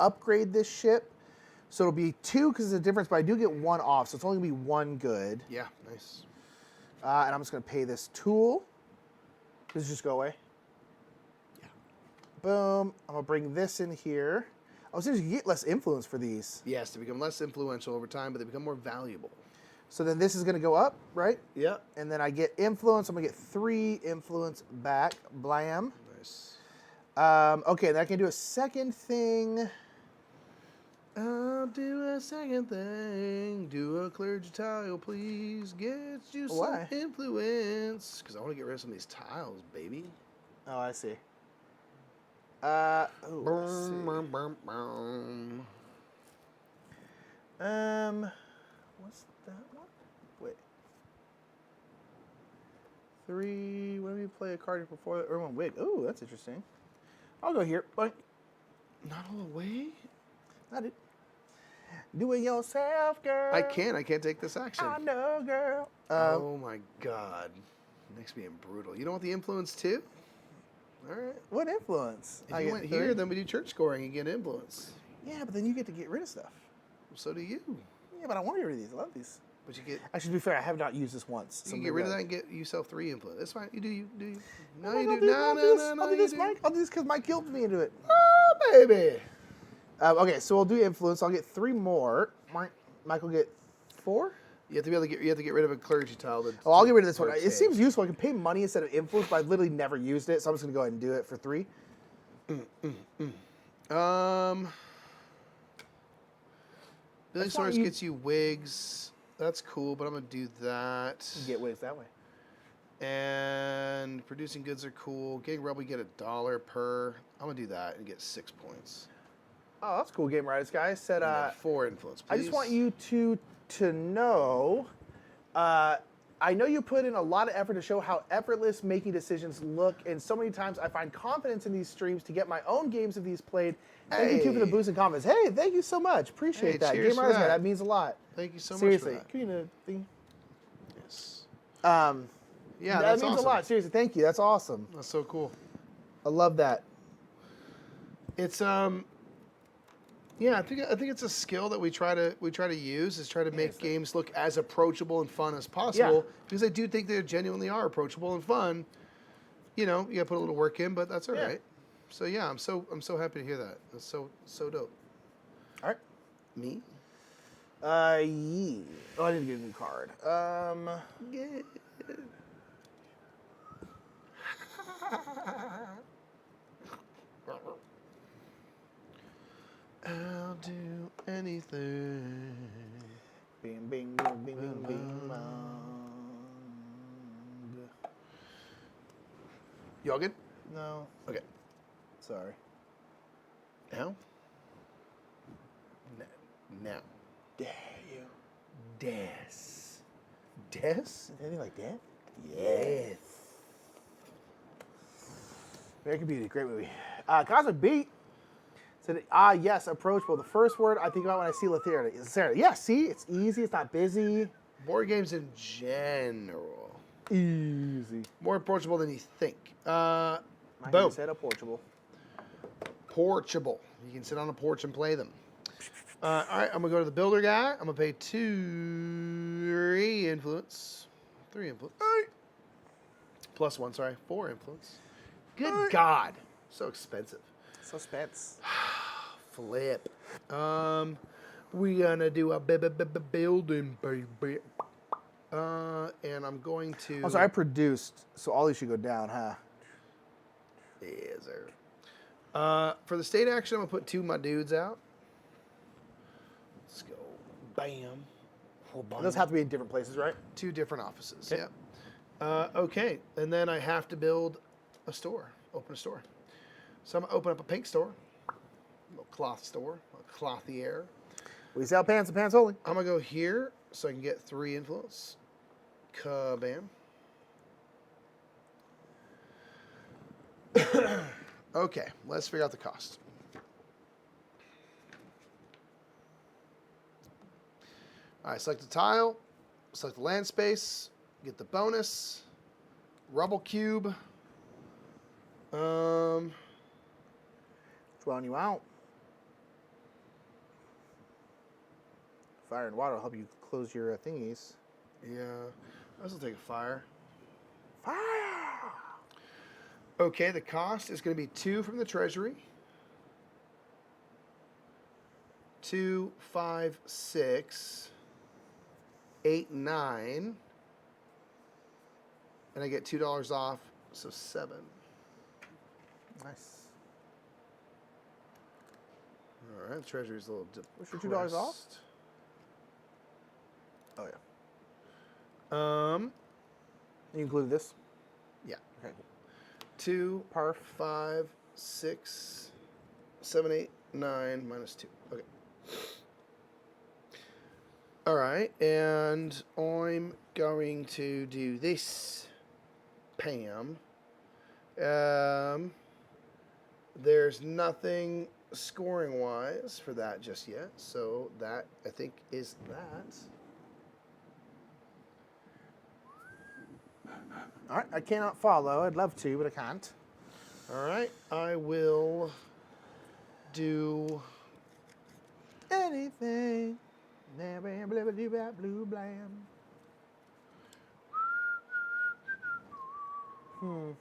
upgrade this ship. So it'll be 2 because it's a difference, but I do get 1 off, so it's only going to be 1 good. Yeah, nice. And I'm just going to pay this tool. Does it just go away? Yeah. Boom. I'm going to bring this in here. I was thinking you get less influence for these. Yes, to become less influential over time, but they become more valuable. So then this is going to go up, right? Yeah. And then I get influence. I'm going to get 3 influence back. Blam. Nice. Okay, then I can do a second thing. I'll do a second thing. Do a clergy tile, please. Get you Why? some influence. Because I want to get rid of some of these tiles, baby. Oh, I see. Boom, Let's see. boom, boom, boom. What's that one? Wait. 3. When we play a card before that, or one wig. Oh, that's interesting. I'll go here. But Not all the way? not it. Do it yourself, girl. I can't take this action. I know, girl. Oh my god. Makes being brutal. You don't want the influence too? Alright. What influence? If you went here, then we do church scoring and get influence. Yeah, but then you get to get rid of stuff. So do you. Yeah, but I want to get rid of these. I love these. But you get Actually, to be fair, I have not used this once. you so can maybe get rid of I- that and get yourself 3 influence. That's fine. You do. No, I'll you do- do. I'll No, do this. no, I'll do you this, do. Mike. I'll do this because Mike killed me into it. Oh, baby. Okay, so we'll do influence. I'll get 3 more. Mike will get 4. You have to be able to get rid of a clergy tile. Oh, I'll get rid of this one. It take. seems useful. I can pay money instead of influence, but I've literally never used it, so I'm just gonna go ahead and do it for 3. Billing Source gets you wigs. That's cool, but I'm gonna do that. You get wigs that way. And producing goods are cool. Getting rebel, you get $1 per. I'm gonna do that and get 6 points. Oh, that's cool, Game Writers guy. Said, And then 4 influence, please. I just want you to know, I know you put in a lot of effort to show how effortless making decisions look, and so many times I find confidence in these streams to get my own games of these played. Thank you too for the boost in confidence. Hey, thank you so much. Appreciate Hey, that. cheers Game for Writers guy, that. that means a lot. Thank you so Seriously. much for that. Can you get a thing? Yes. that Yeah, that's means awesome. a lot. Seriously, thank you. That's awesome. That's so cool. I love that. It's yeah, I think it's a skill that we try to use is try to make games look as approachable and fun as possible because I do think they genuinely are approachable and fun. you know, you got to put a little work in, but that's all Yeah. right. So yeah, I'm so happy to hear that. That's so dope. All right. Me? Yeah. Oh, I need to get a new card. Yeah. I'll do anything. Bing, bing, bing, bing, bing, bing, Y'all good? No, Okay. sorry. Now? Now. Dare you? Des. Des? Anything like that? Yes. American Beauty, great movie. Cosmic Beat said, yes, approachable. The first word I think about when I see Letharity is Sarah. Yeah, see, it's easy. It's not busy. Board games in general. Easy. More approachable than you think. My Boom. said approachable. Porchable. You can sit on a porch and play them. All right, I'm going to go to the builder guy. I'm going to pay 3 influence. 3 influence. Plus 1, sorry. 4 influence. Good God. So expensive. Suspense. Flip. We gonna do a building, baby. And I'm going to. Oh, sorry, I produced, so all these should go down, huh? Yes, sir. For the state action, I'm gonna put 2 of my dudes out. Let's go. Bam. It does have to be in different places, right? 2 different offices. Okay. Yeah. Okay, and then I have to build a store. Open a store. So I'm gonna open up a pink store, a little cloth store, a clothier. We sell pants and pants only. I'm gonna go here so I can get 3 influence. Kabam. Okay, let's figure out the cost. All right, select the tile, select the land space, get the bonus, rubble cube. Drawing you out. Fire and water will help you close your thingies. Yeah, I also take a fire. Fire! Okay, the cost is going to be 2 from the treasury. 2, 5, 6, 8, 9. And I get $2 off, so 7. Nice. All right, the treasury's a little depressed. What's your $2 off? Oh, yeah. You included this? Yeah. Okay, cool. 2, Parf. 5, 6, 7, 8, 9, minus 2. Okay. All right, and I'm going to do this, Pam. There's nothing scoring-wise for that just yet, so that, I think, is that. All right, I cannot follow. I'd love to, but I can't. All right, I will do Anything. Blue blam. I'm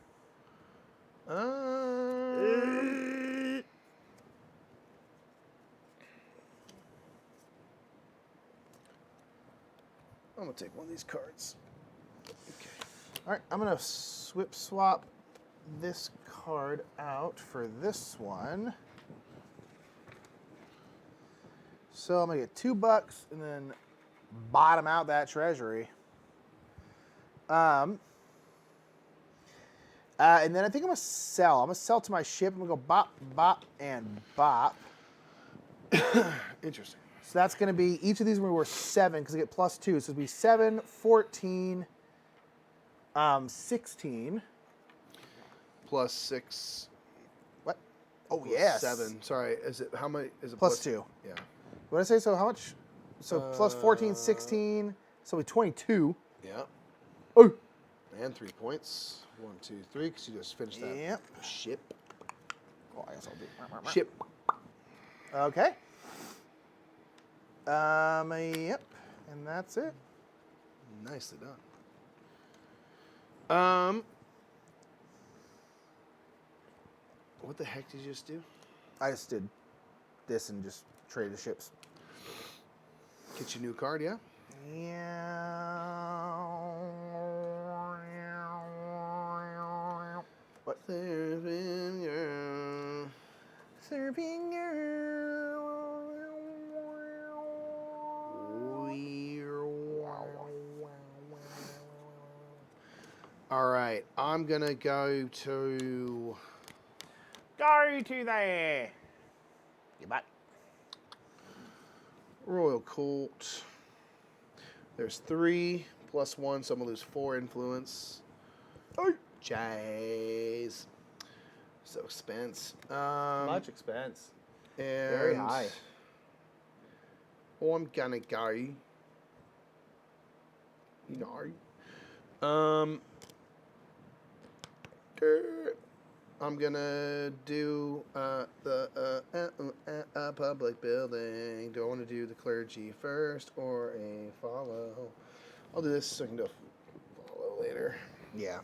gonna take one of these cards. Okay. All right, I'm gonna swap this card out for this one. So I'm gonna get $2 and then bottom out that treasury. And then I think I'm gonna sell. I'm gonna sell to my ship. I'm gonna go bop, bop, and bop. Interesting. So that's gonna be, each of these will be worth 7 because I get +2. So it'll be 7, 14, 16. Plus 6. What? Oh, yes. 7. Sorry, is it how many? Is it +2. Yeah. What did I say? So how much? So plus 14, 16. So it'll be 22. Yeah. Oh. And 3 points. 1, 2, 3. Because you just finished that. Yep. Ship. Oh, I guess I'll do. Ship. Okay. Yep. And that's it. Nicely done. What the heck did you just do? I just did this and just traded the ships. Get your new card, yeah? Yeah. What? Serving girl. Serving girl. All right, I'm gonna go to. Go to there. Get back. Royal Court. There's 3 plus 1, so I'm gonna lose 4 influence. Oh. Jays. So expense. Much expense. And Very high. I'm gonna go. You know. I'm gonna do the public building. Do I want to do the clergy first or a follow? I'll do this so I can do a follow later. Yeah.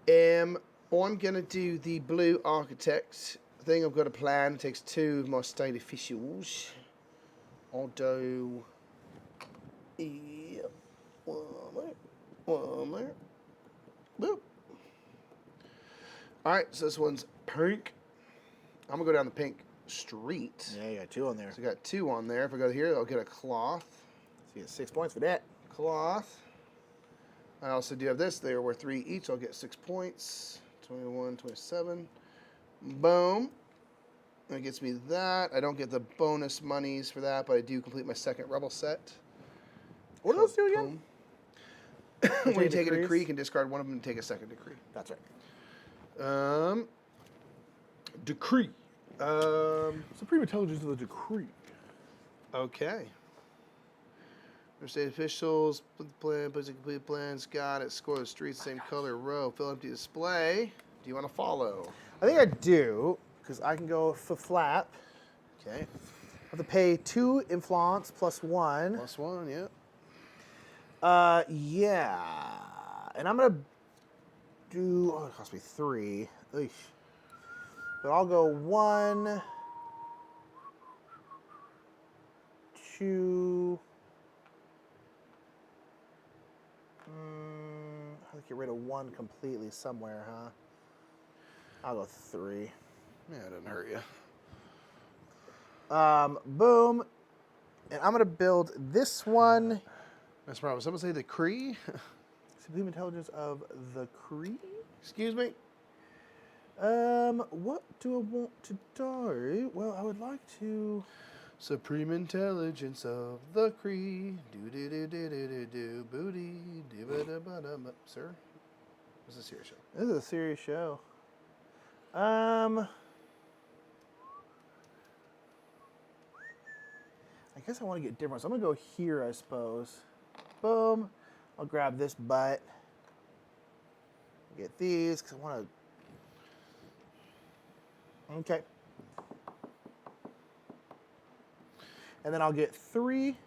I'm gonna do the blue architect thing. I've got a plan. It takes 2 of my state officials. I'll do. Yep. One there. Boop. All right, so this one's pink. I'm gonna go down the pink street. Yeah, you got 2 on there. So I got 2 on there. If I go here, I'll get a cloth. So you get 6 points for that. Cloth. I also do have this. They are worth 3 each. So I'll get 6 points. 21, 27. Boom. That gets me that. I don't get the bonus monies for that, but I do complete my second rebel set. What do those do again? When you take a decree, you can discard one of them and take a second decree. That's right. Decree. Supreme Intelligence of the Decree. Okay. State officials, put the plan, put the complete plans, got it, score the streets, same color, row, fill empty display. Do you want to follow? I think I do, because I can go flap. Okay. I have to pay 2 influence plus 1. Plus 1, yeah. Yeah. And I'm going to do, it cost me 3. Eesh. But I'll go 1, 2. I have to get rid of 1 completely somewhere, huh? I'll go 3. Yeah, it doesn't hurt you. Boom. And I'm going to build this one. That's probably someone say decree. Supreme Intelligence of the Cree? Excuse me? What do I want to do? Well, I would like to... Supreme Intelligence of the Cree. Do booty. Sir? This is a serious show. This is a serious show. I guess I want to get different. So I'm going to go here, I suppose. Boom. I'll grab this butt. Get these, because I want to... Okay. And then I'll get 3,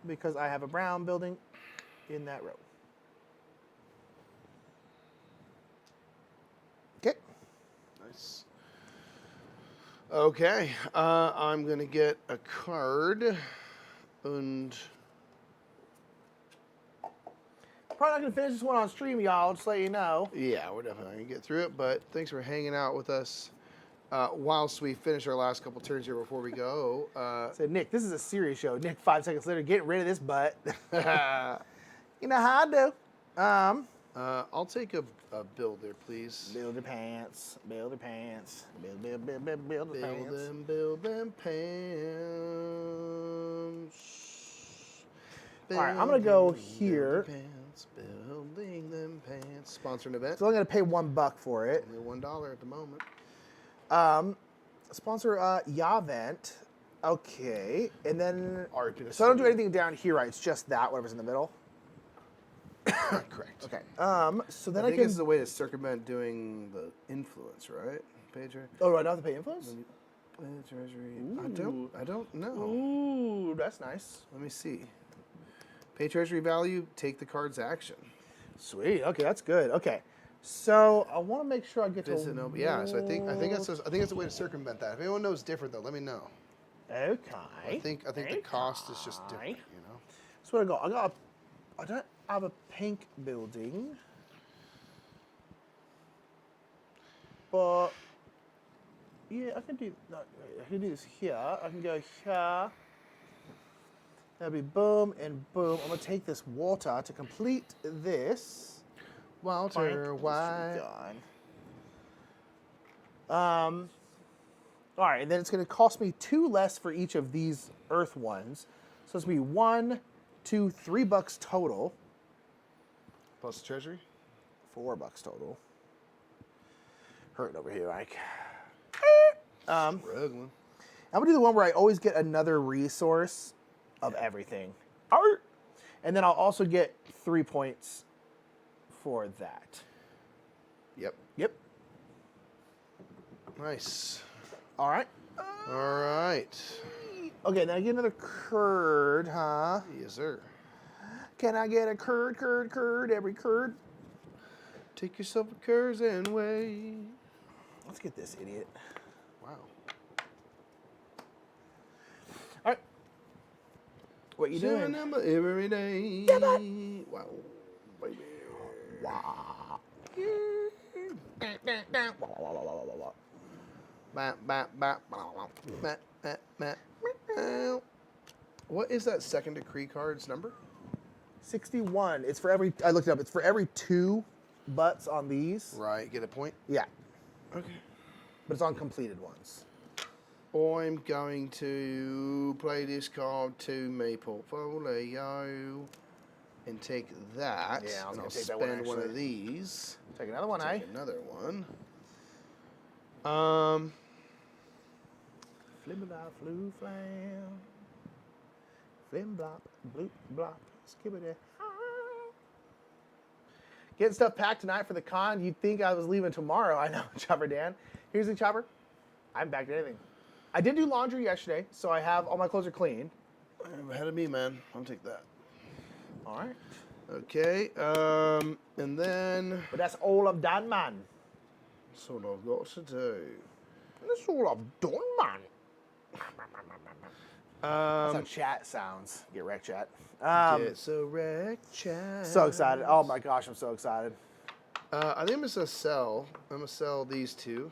because I have a brown building in that row. Okay. Nice. Okay. I'm going to get a card. And... Probably not going to finish this one on stream, y'all. Just let you know. Yeah, we're definitely going to get through it. But thanks for hanging out with us whilst we finish our last couple turns here before we go. Said, Nick, this is a serious show. Nick, 5 seconds later, get rid of this butt. You know how I do. I'll take a builder, please. Build your pants. Build your pants. Build your pants. Build them pants. All right, I'm going to go here. Building them pants. Sponsor an event. So I'm going to pay $1 for it. Only $1 at the moment. Sponsor Yavent. Okay. And then... Artemis. So I don't do anything down here, right? It's just that, whatever's in the middle? Correct. Okay. So then I I think can... this is a way to circumvent doing the influence, right? Pay treasury. Oh, do I not have to pay influence? Pay treasury. Ooh. I don't know. Ooh, that's nice. Let me see. Pay treasury value, take the card's action. Sweet. Okay, that's good. Okay. So I want to make sure I get Visit to. no, yeah. So I think that's a way to circumvent that. If anyone knows different though, let me know. Okay. I think the cost is just different. You know. So what I got? I don't have a pink building, but yeah, I can do. No, I can do this here. I can go here. That'll be boom and boom. I'm gonna take this water to complete this. Walter White. All right, and then it's going to cost me 2 less for each of these earth ones. So it's going to be $1, $2, $3 total. Plus the treasury? $4 total. Hurting over here, Ike. Struggling. I'm going to do the one where I always get another resource of everything. Art! And then I'll also get 3 points for that. Yep. Yep. Nice. All right. All right. Okay, now I get another curd, huh? Yes, sir. Can I get a curd, every curd? Take yourself a curds and wait. Let's get this idiot. Wow. All right. What you doing? Number every day. Yeah, bud. Wow. Baby. Wow. What is that second decree card's number? 61. It's for every, I looked it up, it's for every 2 butts on these. Right, get a point? Yeah, Okay. but it's on completed ones. I'm going to play this card to my portfolio and take that. Yeah, I was and gonna I'll take that one, spend one of actually. these. Take another one, Take eh? another one. Flimblop, flu flam. Flimblop, bloop, blop, skibbity. Getting stuff packed tonight for the con. You'd think I was leaving tomorrow. I know, Chopper Dan. Here's the Chopper. I haven't packed anything. I did do laundry yesterday, so I have all my clothes are clean. Ahead of me, man. I'll take that. All right. Okay, and then But that's all I've done, man. that's what I've got to do. That's all I've done, man. That's how chat sounds. Get wrecked, chat. Get so wrecked, child. So excited. Oh my gosh, I'm so excited. I think I'm just gonna sell. I'm gonna sell these two.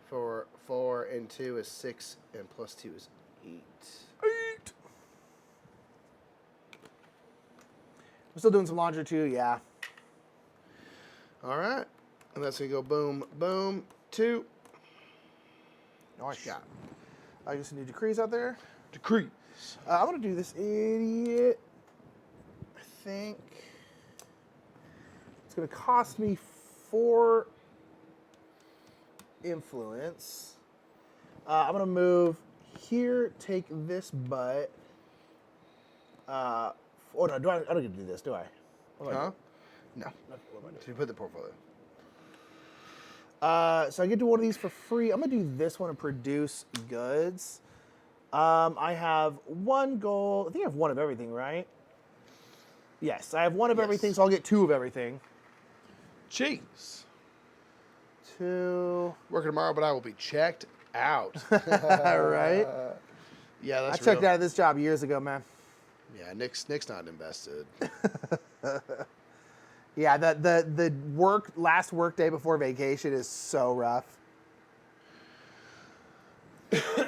For 4 and 2 is 6, and plus 2 is 8. 8. I'm still doing some laundry too, yeah. All right, and that's gonna go boom, boom, 2. Nice shot. I just need decrees out there. Decree. I'm gonna do this idiot. I think it's gonna cost me 4 influence. I'm gonna move here. Take this butt. Oh no, I don't get to do this, do I? What do I Huh? do? No. What do I do? So you put the portfolio. So I get to one of these for free. I'm gonna do this one and produce goods. I have 1 gold. I think I have 1 of everything, right? Yes, I have 1 of Yes. everything, so I'll get 2 of everything. Jeez. 2. Working tomorrow, but I will be checked out. Right? Yeah, that's I checked real. out of this job years ago, man. Yeah, Nick's not invested. Yeah, the last work day before vacation is so rough.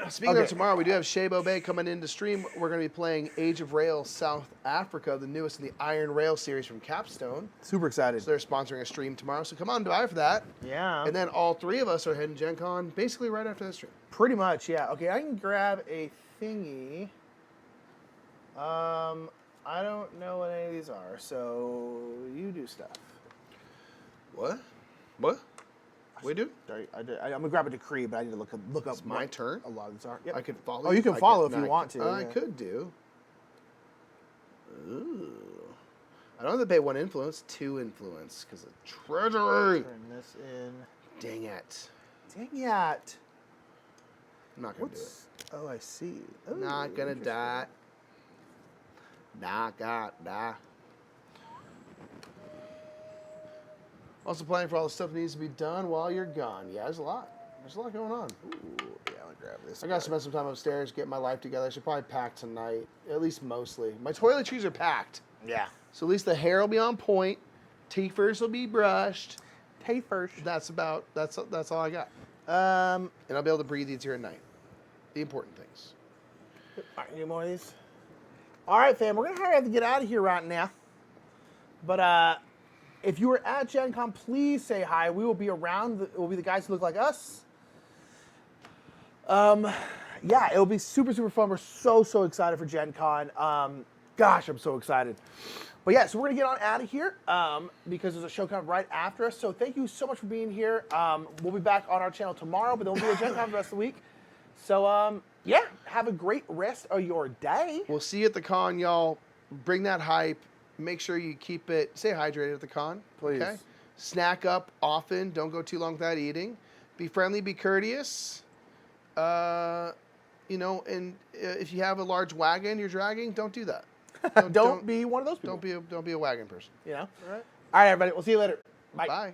Speaking Okay. of tomorrow, we do have Shabo Bay coming in to stream. We're going to be playing Age of Rail South Africa, the newest in the Iron Rail series from Capstone. Super excited. So they're sponsoring a stream tomorrow. So come on by for that. Yeah. And then all 3 of us are heading Gen Con basically right after the stream. Pretty much, yeah. Okay, I can grab a thingy. I don't know what any of these are, so you do stuff. What? What? We do? I'm gonna grab a decree, but I need to look up. It's my what turn. A lot of these are. Yep. I could follow. Oh, you can I follow could- if you I want could- to. I yeah. could do. Ooh. I don't have to pay 1 influence, 2 influence because of treasury. Turn this in. Dang it. Dang it. I'm not gonna do it. Oh, I see. Oh, Not gonna interesting. die. Not gonna die. Also planning for all the stuff that needs to be done while you're gone. Yeah, there's a lot. There's a lot going on. Ooh, yeah, I'll grab this. I got to spend some time upstairs, get my life together. I should probably pack tonight, at least mostly. My toiletries are packed. Yeah. So at least the hair will be on point. Teethers will be brushed. Teethers. That's all I got. And I'll be able to breathe easier at night. The important things. All right, any more of these? All right, fam, we're gonna have to get out of here right now. But if you were at Gen Con, please say hi. We will be around. We'll be the guys who look like us. Yeah, it'll be super, super fun. We're so, so excited for Gen Con. Gosh, I'm so excited. But yeah, so we're going to get on out of here because there's a show coming right after us. So thank you so much for being here. We'll be back on our channel tomorrow, but then we'll be at Gen Con for the rest of the week. So, yeah, have a great rest of your day. We'll see you at the con, y'all. Bring that hype. Make sure you stay hydrated at the con. Please. Okay? Snack up often. Don't go too long without eating. Be friendly, be courteous. You know, and if you have a large wagon you're dragging, don't do that. Don't be one of those people. Don't be a wagon person. You know? All right, everybody. We'll see you later. Bye. Bye.